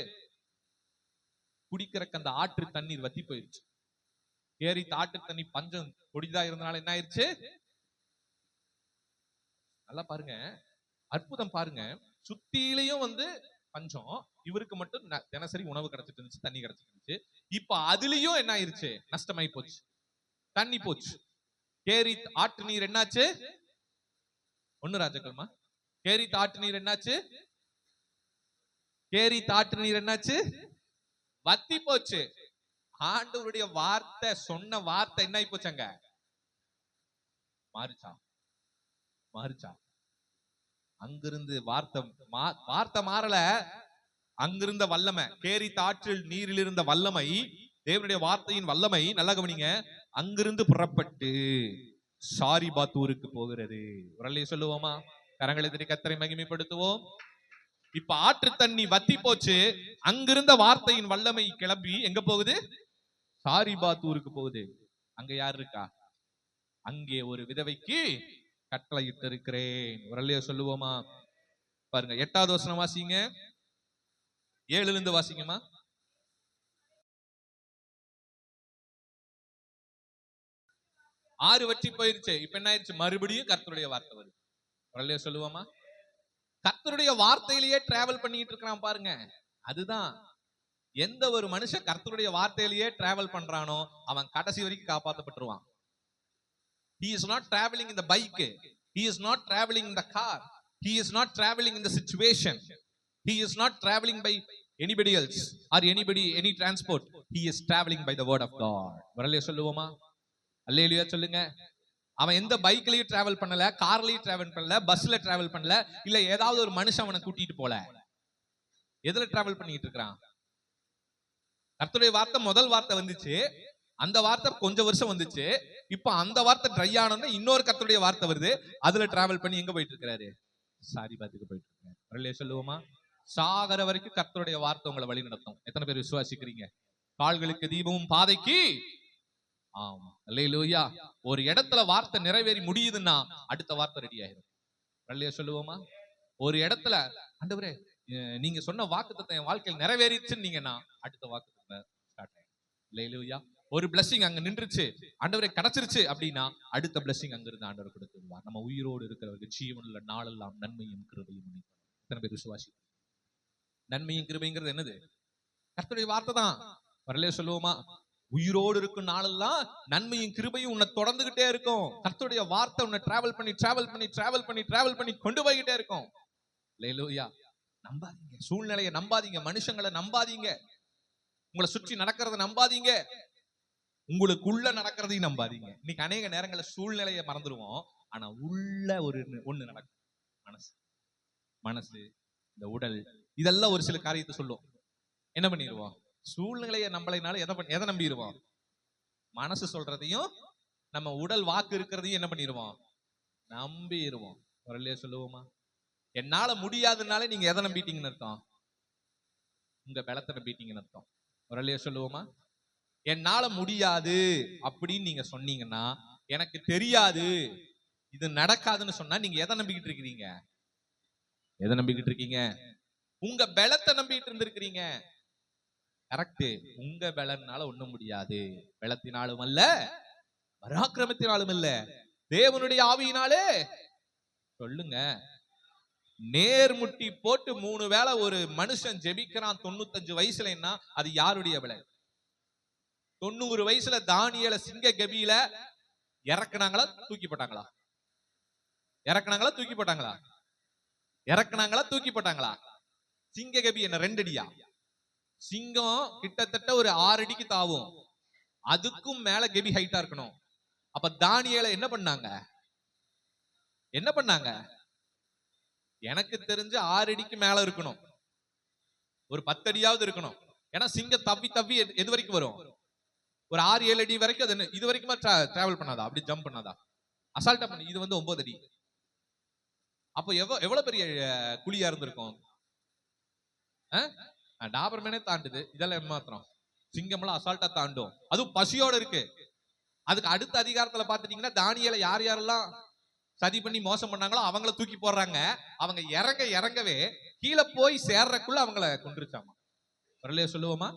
குடிக்கிறக்கு அந்த ஆற்று தண்ணீர் வத்தி போயிருச்சு. ஏரி ஆற்று தண்ணி பஞ்சம் கொடிதா இருந்தனால என்ன ஆயிருச்சு? நல்லா பாருங்க, அற்புதம் பாருங்க. சுத்திலையும் பஞ்சம், இவருக்கு மட்டும் தினசரி உணவு கிடைச்சிட்டு இருந்துச்சு, தண்ணி கிடைச்சிட்டு இருந்துச்சு. இப்ப அதுலயும் என்ன ஆயிருச்சு? நஷ்டமாயி போச்சு, தண்ணி போச்சு. கேரி ஆற்று நீர் என்னாச்சு? ஒண்ணு ராஜகல்மா, கேரி ஆற்று நீர் என்னாச்சு? கேரி ஆற்று நீர் என்னாச்சு? வத்தி போச்சு. ஆண்டவருடைய வார்த்தை, சொன்ன வார்த்தை என்ன ஆயி போச்சாங்க? மாறிச்சா? மாறிச்சா? அங்கிருந்து வார்த்தை மாறல, அங்கிருந்த வல்லமை, கேரி ஆற்றில் நீரில் இருந்த வல்லமை, தேவனுடைய வார்த்தையின் வல்லமை, நல்லா கவனிங்க, அங்கிருந்து புறப்பட்டு சாரிபாத்தூருக்கு போகிறது. உரலையை சொல்லுவோமா? கரங்களை தட்டி கர்த்தரை மகிமைப்படுத்துவோம். இப்ப ஆற்று தண்ணி வத்தி போச்சு, அங்கிருந்த வார்த்தையின் வல்லமை கிளம்பி எங்க போகுது? சாரிபாத்தூருக்கு போகுது. அங்க யார் இருக்கா? அங்கே ஒரு விதவைக்கு கட்டளையிட்டு இருக்கிறேன். உரலையை சொல்லுவோமா? பாருங்க, 8வது வசனம் வாசிங்க, 7ல இருந்து வாசிங்கம்மா. 6 வற்றி போயிருச்சு, இப்ப என்ன ஆயிடுச்சு? மறுபடியும் கர்த்தருடைய வார்த்தை வருது. உரலையை சொல்லுவோமா? கர்த்தருடைய வார்த்தையிலேயே டிராவல் பண்ணிட்டு இருக்கிறான் பாருங்க. அதுதான், எந்த ஒரு மனுஷன் கர்த்தருடைய வார்த்தையிலேயே டிராவல் பண்றானோ அவன் கடைசி வரைக்கும் காப்பாற்றப்பட்டுருவான். He is not traveling in the bike, he is not traveling in the car, he is not traveling in the situation, he is not traveling by anybody else or any transport, he is traveling by the word of God. வரலையே சொல்லுவோமா? அல்லேலூயா சொல்லுங்க. அவன் எந்த பைக்லயும் travel பண்ணல, கார்லயும் travel பண்ணல, பஸ்ல travel பண்ணல, இல்ல ஏதாவது ஒரு மனுஷன் அவனை கூட்டிட்டு போல. எதுல டிராவல் பண்ணிட்டு இருக்கிறான்? கர்த்தருடைய வார்த்தை முதல் வார்த்தை வந்துச்சு, அந்த வார்த்தை கொஞ்சம் வருஷம் வந்துச்சு, இப்ப அந்த வார்த்தை ட்ரை ஆனோம்னா இன்னொரு கர்த்தருடைய வார்த்தை வருது, அதுல டிராவல் பண்ணி எங்க போயிட்டு இருக்காரு? சாரிபாத்துக்கு போயிட்டு இருக்காரு. வரலையே சொல்லுவோமா? சாகர வரைக்கும் கர்த்தருடைய வார்த்தை உங்களை வழி நடத்தும். எத்தனை பேர் விசுவாசிக்கிறீங்க? கால்களுக்கு தீபமும் பாதைக்கு. ஆமா, அல்லேலூயா. ஒரு இடத்துல வார்த்தை நிறைவேறி முடியுதுன்னா அடுத்த வார்த்தை ரெடி ஆயிடும். வரலையே சொல்லுவோமா? ஒரு இடத்துல ஆண்டவரே நீங்க சொன்ன வாக்குத்தத்தம் என் வாழ்க்கையில் நிறைவேறிச்சுன்னீங்கன்னா அடுத்த வாக்குத்தத்தம் ஸ்டார்ட் ஆயிடும். அல்லேலூயா. ஒரு பிளஸிங் அங்க நின்றுச்சு, ஆண்டவரே கிடைச்சிருச்சு அப்படின்னா அடுத்த பிளஸிங் அங்க இருந்து ஆண்டவர் கொடுத்துருவார். நம்ம உயிரோடு இருக்கிறவருக்கு ஜீவனுள்ள நாளெல்லாம் நன்மையும் கிருபையும். எத்தனை பேர் விசுவாசி? நன்மையும் கிருபைங்கிறது என்னது? கர்த்தருடைய வார்த்தை தான். வரலையே சொல்லுவோமா? உயிரோடு இருக்கும் நாளெல்லாம் நன்மையும் கிருபையும் உன்னை தொடர்ந்துகிட்டே இருக்கும். கர்த்தருடைய வார்த்தை உன்னை டிராவல் பண்ணி கொண்டு போய்கிட்டே இருக்கும். அல்லேலூயா. நம்பாதீங்க, சூழ்நிலையை நம்பாதீங்க, மனுஷங்களை நம்பாதீங்க, உங்களை சுற்றி நடக்கிறத நம்பாதீங்க, உங்களுக்குள்ள நடக்கிறதையும் நம்பாதீங்க. இன்னைக்கு அநேக நேரங்களில் சூழ்நிலையை மறந்துடுவோம், ஆனா உள்ள ஒண்ணு நடக்கும். மனசு இந்த உடல் இதெல்லாம் ஒரு சில காரியத்தை சொல்லும். என்ன பண்ணிடுவோம்? சூழ்நிலையை நம்பலைனால எதை நம்பிடுவோம்? மனசு சொல்றதையும் நம்ம உடல் வாக்கு இருக்கிறதையும் என்ன பண்ணிடுவோம்? நம்பிடுவோம். வரலையே சொல்லுவோமா? என்னால முடியாதுனாலே நீங்க எதை நம்பிட்டீங்கன்னு அர்த்தம்? உங்க பலத்தை நம்பிட்டீங்கன்னு அர்த்தம். வரலையே சொல்லுவோமா? என்னால முடியாது அப்படின்னு நீங்க சொன்னீங்கன்னா, எனக்கு தெரியாது இது நடக்காதுன்னு சொன்னா நீங்க எதை நம்பிக்கிட்டு இருக்கிறீங்க? எதை நம்பிக்கிட்டு இருக்கீங்க? உங்க பலத்தை நம்பிட்டு இருந்திருக்கிறீங்க. கரெக்ட். உங்க பலனால ஒண்ணும் முடியாது. பலத்தினாலும் அல்ல, பராக்கிரமத்தினாலும் இல்ல, தேவனுடைய ஆவியினாலே. சொல்லுங்க. நேர்முட்டி போட்டு 3 வேளை ஒரு மனுஷன் ஜெபிக்கிறான் 95 வயசுலன்னா அது யாருடைய பலன்? 90 வயசுல தானியேல சிங்க கபியில இறக்குனாங்களா தூக்கி போட்டாங்களா? இறக்குனாங்களா தூக்கி போட்டாங்களா? இறக்குனாங்களா தூக்கி போட்டாங்களா? சிங்க கபி என்ன 2 அடியா? சிங்கம் கிட்டத்தட்ட ஒரு 6 அடிக்கு தாவும். அதுக்கும் மேல கபி ஹைட்டா இருக்கணும். அப்ப தானியேல என்ன பண்ணாங்க? என்ன பண்ணாங்க? எனக்கு தெரிஞ்சு 6 அடிக்கு மேல இருக்கணும், ஒரு 10 அடியாவது இருக்கணும். ஏன்னா சிங்கம் தப்பி எது வரைக்கும் வரும்? ஒரு 6-7 அடி வரைக்கும். அது இது வரைக்குமா டிராவல் பண்ணாதா? அப்படி ஜம்ப் பண்ணாதா? அசால்ட்டா பண்ணி. இது வந்து 9 அடி. அப்ப எவ்வளவு பெரிய குழியா இருந்திருக்கும்? டாபர்மேனே தாண்டுது, இதெல்லாம் ஏமாத்திரம். சிங்கம்லாம் அசால்ட்டா தாண்டும். அதுவும் பசியோட இருக்கு. அதுக்கு அடுத்த அதிகாரத்துல பாத்துட்டீங்கன்னா தானியேல யார் யாரெல்லாம் சதி பண்ணி மோசம் பண்ணாங்களோ அவங்கள தூக்கி போடுறாங்க. அவங்க இறங்கவே கீழே போய் சேர்றக்குள்ள அவங்கள கொன்றுச்சாமா. வரலையே சொல்லுவோமா?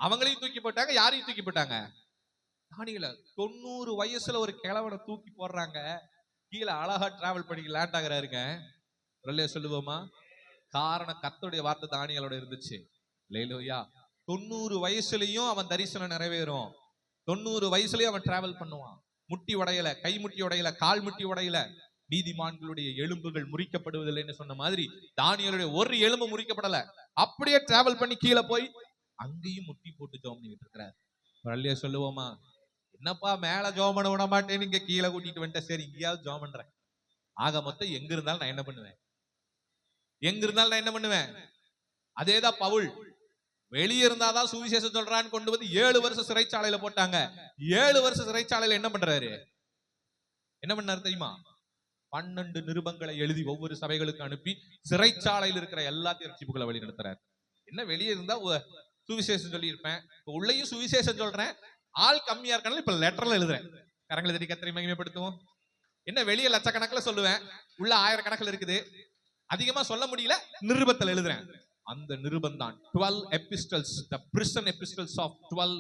அவங்களையும் தூக்கி போட்டாங்க. யாரையும் தூக்கி போட்டாங்க? தானியேல 90 வயசுல ஒரு கிழவனை தூக்கி போடுறாங்க. கீழே அழகா டிராவல் பண்ணி லேண்ட் ஆகுறாருங்க. வரலையே சொல்லுவோமா? காரணம் கர்த்தருடைய வார்த்தை தானியேலோட இருந்துச்சு. அல்லேலூயா. 90 வயசுலயும் அவன் தரிசனம் நிறைவேறும். 90 வயசுலயும் அவன் டிராவல் பண்ணுவான். முட்டி உடையல, கை முட்டி உடையல, கால் முட்டி உடையல. நீதிமான்களுடைய எலும்புகள் முறிக்கப்படுவதில்லைன்னு சொன்ன மாதிரி தானியேலுடைய ஒரு எலும்பு முறிக்கப்படல. அப்படியே டிராவல் பண்ணி கீழே போய் அங்கேயும் முட்டி போட்டு ஜெபம் பண்ணிட்டு இருக்கிறார். வரலையே சொல்லுவோமா? என்னப்பா மேல ஜெபம் பண்ண விட மாட்டேன்னு இங்க கீழே கூட்டிட்டு வந்துட்டேன். சரி, இங்கேயாவது ஜெபம் பண்றேன். ஆக மொத்தம் எங்க இருந்தாலும் நான் என்ன பண்ணுவேன்? எங்க இருந்தாலும் நான் என்ன பண்ணுவேன்? அதேதான் பவுல். வெளியே இருந்தாதான் சுவிசேஷம் சொல்றான்னு கொண்டு வந்து 7 வருஷம் சிறைச்சாலையில போட்டாங்க. 7 வருஷம் சிறைச்சாலையில என்ன பண்றாரு? என்ன பண்ணாரு தெரியுமா? 12 நிருபங்களை எழுதி ஒவ்வொரு சபைகளுக்கு அனுப்பி சிறைச்சாலையில் இருக்கிற எல்லாத்தையும் ரட்சிப்புகளை வழி நடத்துறாரு. என்ன வெளியே இருந்தா சுவிசேஷம் சொல்லி இருப்பேன், உள்ளேயும் சுவிசேஷம் சொல்றேன். ஆள் கம்மியா இருக்கனால இப்ப லெட்டர்ல எழுதுறேன். கரங்களை தட்டி கர்த்தரை மகிமைப்படுத்துவோம். என்ன வெளியே லட்சக்கணக்கில் சொல்லுவேன், உள்ள 1000 கணக்கில் இருக்குது. அதிகமா சொல்ல முடியல, நிருபத்தில் எழுதுறேன். அந்த நிருபம் தான் 12 epistles, the prison epistles of 12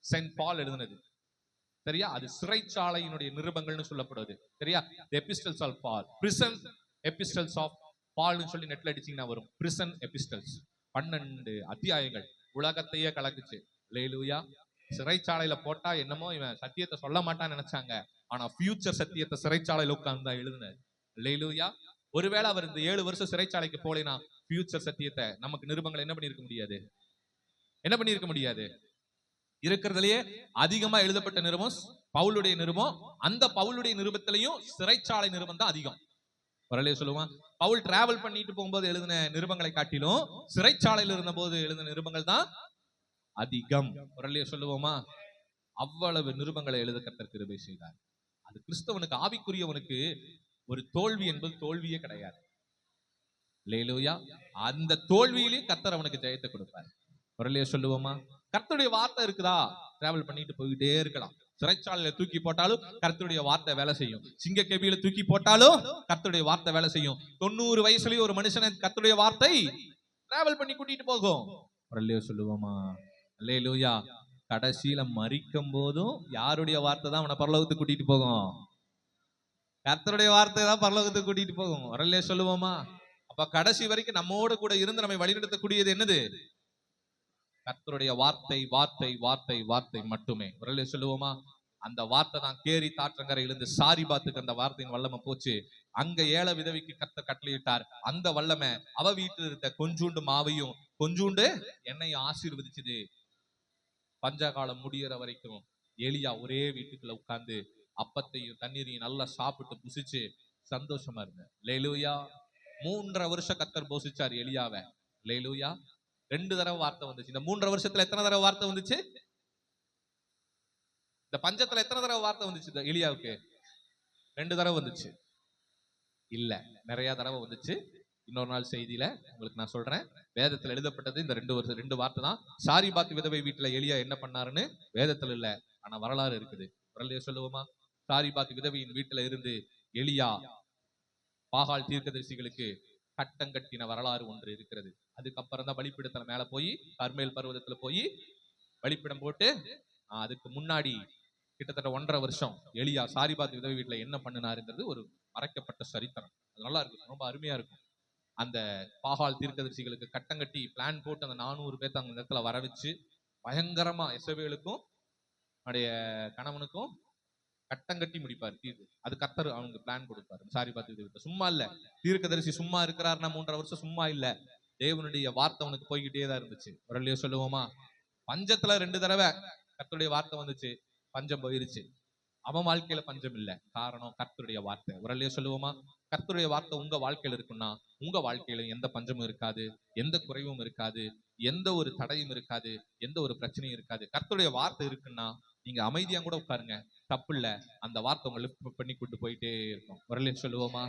Saint Paul எழுதினது. சரியா? அது சிறைச்சாலையினுடைய நிருபங்கள்னு சொல்லப்படுது. சரியா? the epistles of Paul, prison epistles of Paul னு சொல்லி நெட்ல அடிச்சீங்கன்னா வரும். prison epistles 12 அத்தியாயங்கள். உலகத்தையே கலக்குச்சு. அல்லேலூயா. சிறைச்சாலையில போட்டா என்னமோ இவன் சத்தியத்தை சொல்ல மாட்டான்னு நினைச்சாங்க. ஆனா ஃபியூச்சர் சத்தியத்தை சிறைச்சாலையில உட்கார்ந்து தான் எழுதினார். அல்லேலூயா. ஒருவேளை அவர் இந்த 7 வருஷம் சிறைச்சாலைக்கு போலேனா ஃபியூச்சர் சத்தியத்தை நமக்கு நிருபங்களை என்ன பண்ணிருக்க முடியாது? என்ன பண்ணிருக்க முடியாது? இருக்கிறதுலயே அதிகமா எழுதப்பட்ட நிருபம் பவுலுடைய நிருபம். அந்த பவுலுடைய நிருபத்திலையும் சிறைச்சாலை நிருபம் தான் அதிகம். வரலையே சொல்லுவான். பவுல் டிராவல் பண்ணிட்டு போகும்போது எழுதின நிருபங்களை காட்டிலும் சிறைச்சாலையில் இருந்த போது எழுதின நிருபங்கள் தான் அதிகம். வரலையே சொல்லுவோமா? அவ்வளவு நிருபங்களை எழுத கர்த்தர் கிருபை செய்தார். அது கிறிஸ்தவனுக்கு, ஆவிக்குரியவனுக்கு ஒரு தோல்வி என்பது தோல்வியே கிடையாது. அல்லேலூயா. அந்த தோல்வியிலேயே கர்த்தர் அவனுக்கு ஜெயத்தை கொடுப்பார். வரலையே சொல்லுவோமா? கர்த்தருடைய வார்த்தை இருக்குதா, டிராவல் பண்ணிட்டு போயிட்டே இருக்கலாம். சிறைச்சாலையில தூக்கி போட்டாலும் கர்த்தருடைய வார்த்தை வேலை செய்யும். சிங்க கெபியில தூக்கி போட்டாலும் கர்த்தருடைய வார்த்தை வேலை செய்யும். 90 வயசுலயும் ஒரு மனுஷனை கர்த்தருடைய வார்த்தை டிராவல் பண்ணி கூட்டிட்டு போகும். வரலையே சொல்லுவோமா? அல்லேலூயா. கடைசியில மரிக்கும் போதும் யாருடைய வார்த்தை தான் அவனை பரலோகத்துக்கு கூட்டிட்டு போகும்? கர்த்தருடைய வார்த்தை தான் பரலோகத்துக்கு கூட்டிட்டு போகும். வரலையே சொல்லுவோமா? அப்ப கடைசி வரைக்கும் நம்மோடு கூட இருந்து நம்மை வழிநடத்தக்கூடியது என்னது? கர்த்தருடைய வார்த்தை வார்த்தை வார்த்தை வார்த்தை மட்டுமே. ஒரு சொல்லுவோமா? அந்த வார்த்தை தான் கேரி தாற்றங்கரையிலிருந்து சாரிபாத்துக்கு அந்த வார்த்தையின் வல்லமை போச்சு. அங்க ஏழை விதவிக்கு கர்த்தர் கட்டளையிட்டார். அந்த வல்லமை அவ வீட்டில் இருந்த கொஞ்சூண்டு மாவையும் கொஞ்சூண்டு எண்ணெயும் ஆசீர்வதிச்சது. பஞ்சகாலம் முடியற வரைக்கும் எலியா ஒரே வீட்டுக்குள்ள உட்கார்ந்து அப்பத்தையும் தண்ணீரையும் நல்லா சாப்பிட்டு புசிச்சு சந்தோஷமா இருந்தார். லேலூயா. 3.5 வருஷம் கர்த்தர் போஷிச்சார் எலியாவை. லேலூயா. 2 தடவை வார்த்தை வந்துச்சு. இந்த 3.5 வருஷத்துல எத்தனை தடவை வார்த்தை வந்துச்சு? இந்த பஞ்சத்துல எத்தனை தடவை வார்த்தை வந்துச்சு எலியாவுக்கு? 2 தடவை வந்துச்சு இல்ல, நிறைய தடவை வந்துச்சு. இன்னொரு நாள் செய்தியில உங்களுக்கு நான் சொல்றேன். வேதத்துல எழுதப்பட்டது இந்த 2 வார்த்தை தான். சாரிபாத் விதவை வீட்டுல எலியா என்ன பண்ணாருன்னு வேதத்துல இல்ல, ஆனா வரலாறு இருக்குது. வரலையே சொல்லுவோமா? சாரிபாத் விதவையின் வீட்டுல இருந்து எலியா பாகால் தீர்க்கதரிசிகளுக்கு கட்டம் கட்டின வரலாறு ஒன்று இருக்கிறது. அதுக்கப்புறம் தான் பலிப்பீடத்துல மேல போய் கர்மேல் பர்வதத்துல போய் பலிப்பீடம் போட்டு, அதுக்கு முன்னாடி கிட்டத்தட்ட 1.5 வருஷம் எலியா சாரிபாத் விதவை வீட்டுல என்ன பண்ணினாருங்கிறது ஒரு மறைக்கப்பட்ட சரித்திரம். அது நல்லா இருக்கும், ரொம்ப அருமையா இருக்கும். அந்த பாகால் தீர்க்கதரிசிகளுக்கு கட்டம் கட்டி பிளான் போட்டு அந்த 400 பேர்த்த அந்த இடத்துல வர வச்சு பயங்கரமா எசபேலுக்கும் அவனுடைய கணவனுக்கும் கட்டம் கட்டி முடிப்பார் தீர்வு. அது கர்த்தர் அவங்க பிளான் கொடுப்பாரு. சாரிபாத் விதவை சும்மா இல்ல, தீர்க்கதரிசி சும்மா இருக்கிறாருன்னா 3.5 வருஷம் சும்மா இல்ல, தேவனுடைய வார்த்தை அவனுக்கு போய்கிட்டே தான் இருந்துச்சு. ஒரு சொல்லுவோமா? பஞ்சத்துல 2 தடவை கர்த்தருடைய வார்த்தை வந்துச்சு, பஞ்சம் போயிருச்சு. அவன் வாழ்க்கையில பஞ்சம் இல்ல, காரணம் கர்த்தருடைய வார்த்தை. ஒரு சொல்லுவோமா? கர்த்தருடைய வார்த்தை உங்க வாழ்க்கையில இருக்குன்னா உங்க வாழ்க்கையில எந்த பஞ்சமும் இருக்காது, எந்த குறைவும் இருக்காது, எந்த ஒரு தடையும் இருக்காது, எந்த ஒரு பிரச்சனையும் இருக்காது. கர்த்தருடைய வார்த்தை இருக்குன்னா நீங்க அமைதியா கூட உட்காருங்க, தப்பு இல்ல. அந்த வார்த்தை உங்க லிஃப்ட் பண்ணி கொண்டு போயிட்டே இருக்கும். ஒரு சொல்லுவோமா?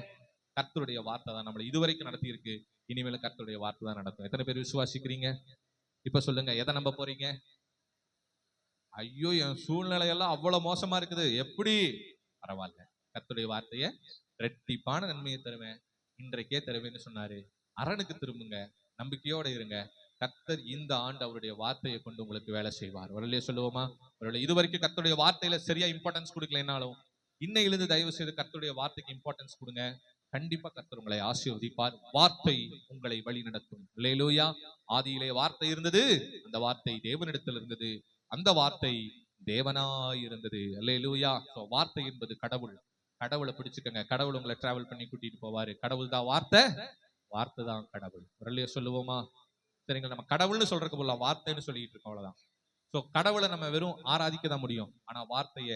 கர்த்தருடைய வார்த்தை தான் நம்மளை இதுவரைக்கும் நடத்தி இருக்கு, இனிமேல கர்த்தருடைய வார்த்தை தான் நடக்கும். எத்தனை பேர் விசுவாசிக்கிறீங்க? இப்ப சொல்லுங்க, எதை நம்ப போறீங்க? ஐயோ, என் சூழ்நிலையெல்லாம் அவ்வளவு மோசமா இருக்குது, எப்படி? பரவாயில்ல, கர்த்தருடைய வார்த்தைய ரெட்டிப்பான நன்மையை தருவேன், இன்றைக்கே தருவேன்னு சொன்னாரு. அரணுக்கு திரும்புங்க, நம்பிக்கையோட இருங்க. கர்த்தர் இந்த ஆண்டு அவருடைய வார்த்தையை கொண்டு உங்களுக்கு வேலை செய்வார். வரலையே சொல்லுவோமா? அவருடைய இதுவரைக்கும் கர்த்தருடைய வார்த்தையில சரியா இம்பார்ட்டன்ஸ் கொடுக்கலனாலும் இன்னையிலிருந்து தயவு செய்து கர்த்தருடைய வார்த்தைக்கு இம்பார்ட்டன்ஸ் கொடுங்க. கண்டிப்பா கர்த்தர் உங்களை ஆசீர்வதிப்பார். வார்த்தை உங்களை வழி நடத்தும். அல்லேலூயா. ஆதியிலே வார்த்தை இருந்தது, அந்த வார்த்தை தேவனிடத்தில் இருந்தது, அந்த வார்த்தை தேவனாய் இருந்தது. அல்லேலூயா. வார்த்தை என்பது கடவுள். கடவுளை பிடிச்சுக்கங்க. கடவுள் உங்களை டிராவல் பண்ணி கூட்டிட்டு போவாரு. கடவுள் தான் வார்த்தை, வார்த்தை தான் கடவுள். வரலையே சொல்லுவோமா? சரிங்களா? நம்ம கடவுள்னு சொல்றதுக்கு போல வார்த்தைன்னு சொல்லிட்டு இருக்கோம், அவ்வளவுதான். சோ கடவுளை நம்ம வெறும் ஆராதிக்க தான் முடியும், ஆனா வார்த்தைய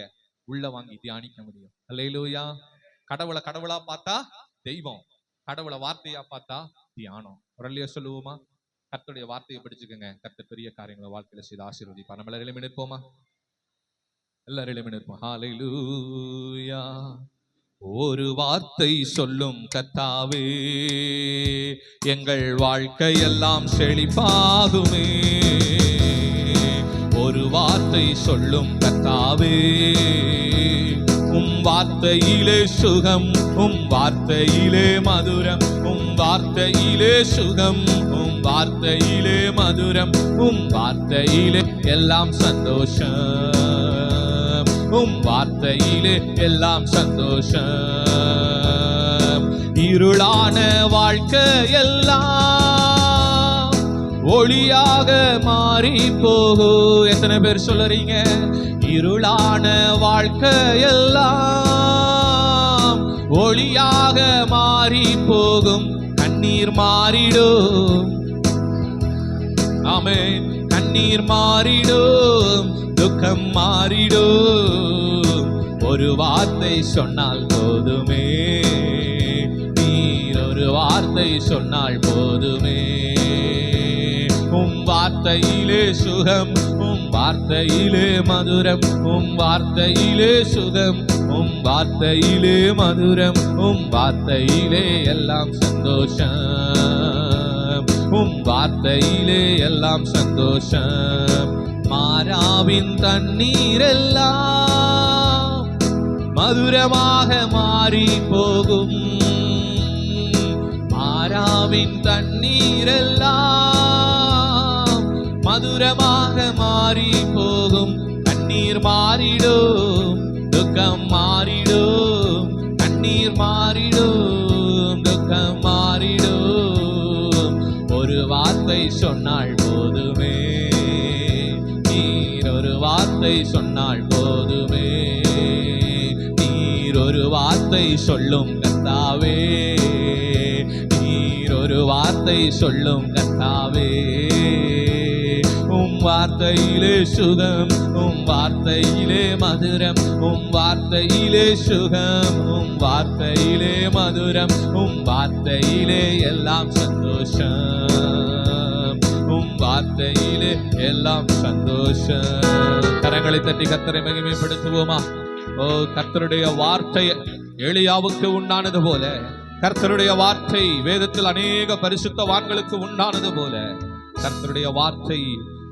உள்ள வாங்கி தியானிக்க முடியும். அல்லேலூயா. கடவுளை கடவுளா பார்த்தா தெய்வம், கடவுளை வார்த்தையா பார்த்தா தியானம். வரலையே சொல்லுவோமா? கர்த்தருடைய வார்த்தையை படிச்சுக்கங்க. கர்த்தர் பெரிய காரியங்களை வாழ்க்கையில செய்து ஆசீர்வதிப்பா. நம்ம எல்லாரும் நிற்போமா? எல்லாரும் நிற்போம். ஹல்லேலூயா. ஒரு வார்த்தை சொல்லும் கர்த்தாவே, எங்கள் வாழ்க்கையெல்லாம் செழிப்பாகுமே. ஒரு வார்த்தை சொல்லும் கர்த்தாவே, உம் வார்த்தையிலே சுகம், உம் வார்த்தையிலே மதுரம், உம் வார்த்தையிலே சுகம், உம் வார்த்தையிலே மதுரம், உம் வார்த்தையிலே எல்லாம் சந்தோஷம், உம் வார்த்தையிலே எல்லாம் சந்தோஷம். இருளான வாழ்க்கையெல்லாம் ஒளியாக மாறி போகும். எத்தனை பேர் சொல்றீங்க? இருளான வாழ்க்கையெல்லாம் ஒளியாக மாறி போகும். கண்ணீர் மாறிடும். ஆமென். கண்ணீர் மாறிடும், துக்கம் மாறிடும். ஒரு வார்த்தை சொன்னால் போதுமே, நீர் ஒரு வார்த்தை சொன்னால் போதுமே. உம் வார்த்தையிலே சுகம், உம் வார்த்தையிலே மதுரம், உம் வார்த்தையிலே சுகம், உம் வார்த்தையிலே மதுரம், உம் வார்த்தையிலே எல்லாம் சந்தோஷம், உம் வார்த்தையிலே எல்லாம் சந்தோஷம். மாறாவின் தண்ணீரெல்லாம் மதுரமாக மாறி போகும். மாறாவின் தண்ணீரெல்லாம் மதுரமாக மாறி போகும். கண்ணீர் மாறிடும், துக்கம் மாறிடும். கண்ணீர் மாறிடும், துக்கம் மாறிடும். ஒரு வார்த்தை சொன்னால் போதுமே, வார்த்தை சொன்னால் போதுமே, நீர் ஒரு வார்த்தை சொல்லும் கர்த்தாவே, நீர் ஒரு வார்த்தை சொல்லும் கர்த்தாவே. உம் வார்த்தையிலே சுகம், உம் வார்த்தையிலே மதுரம், உம் வார்த்தையிலே சுகம், உம் வார்த்தையிலே மதுரம், உம் வார்த்தையிலே எல்லாம் சந்தோஷம், உம் வார்த்தையிலே எல்லாம் சந்தோஷம். கரங்களை தட்டி கர்த்தரை மகிமைப்படுத்துவோமா? ஓ, கர்த்தருடைய வார்த்தை எலியாவுக்கு உண்டானது போல, கர்த்தருடைய வார்த்தை வேதத்தில் அநேக பரிசுத்தவான்களுக்கு உண்டானது போல, கர்த்தருடைய வார்த்தை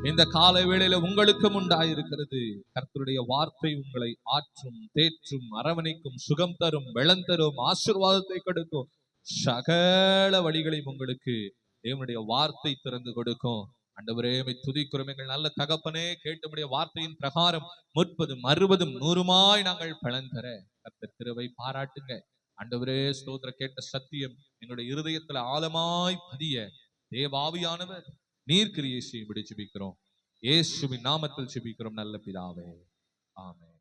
இந்த காலை வேளையில உங்களுக்கும் உண்டாயிருக்கிறது. கர்த்தருடைய வார்த்தை உங்களை ஆற்றும், தேற்றும், அரவணைக்கும், சுகம் தரும், பலன் தரும், ஆசீர்வாதத்தை கொடுக்கும். சகல வழிகளையும் உங்களுக்கு தேவனுடைய வார்த்தை திறந்து கொடுக்கும். ஆண்டவரே, உம்மை துதிக்கிறோம். எங்கள் நல்ல தகப்பனே, கேட்டமுடைய வார்த்தையின் பிரகாரம் 30, 60, 100 நாங்கள் பலன் தர கர்த்தர் கிருபை பாராட்டுங்க. ஆண்டவரே ஸ்தோத்திர, கேட்ட சத்தியம் எங்களுடைய இருதயத்துல ஆழமாய் பதிய தேவாவியானவர் நீர் கிரியை செய்யும்படி ஜெபிக்கிறோம். இயேசுவின் நாமத்தில் ஜெபிக்கிறோம் நல்ல பிதாவே, ஆமென்.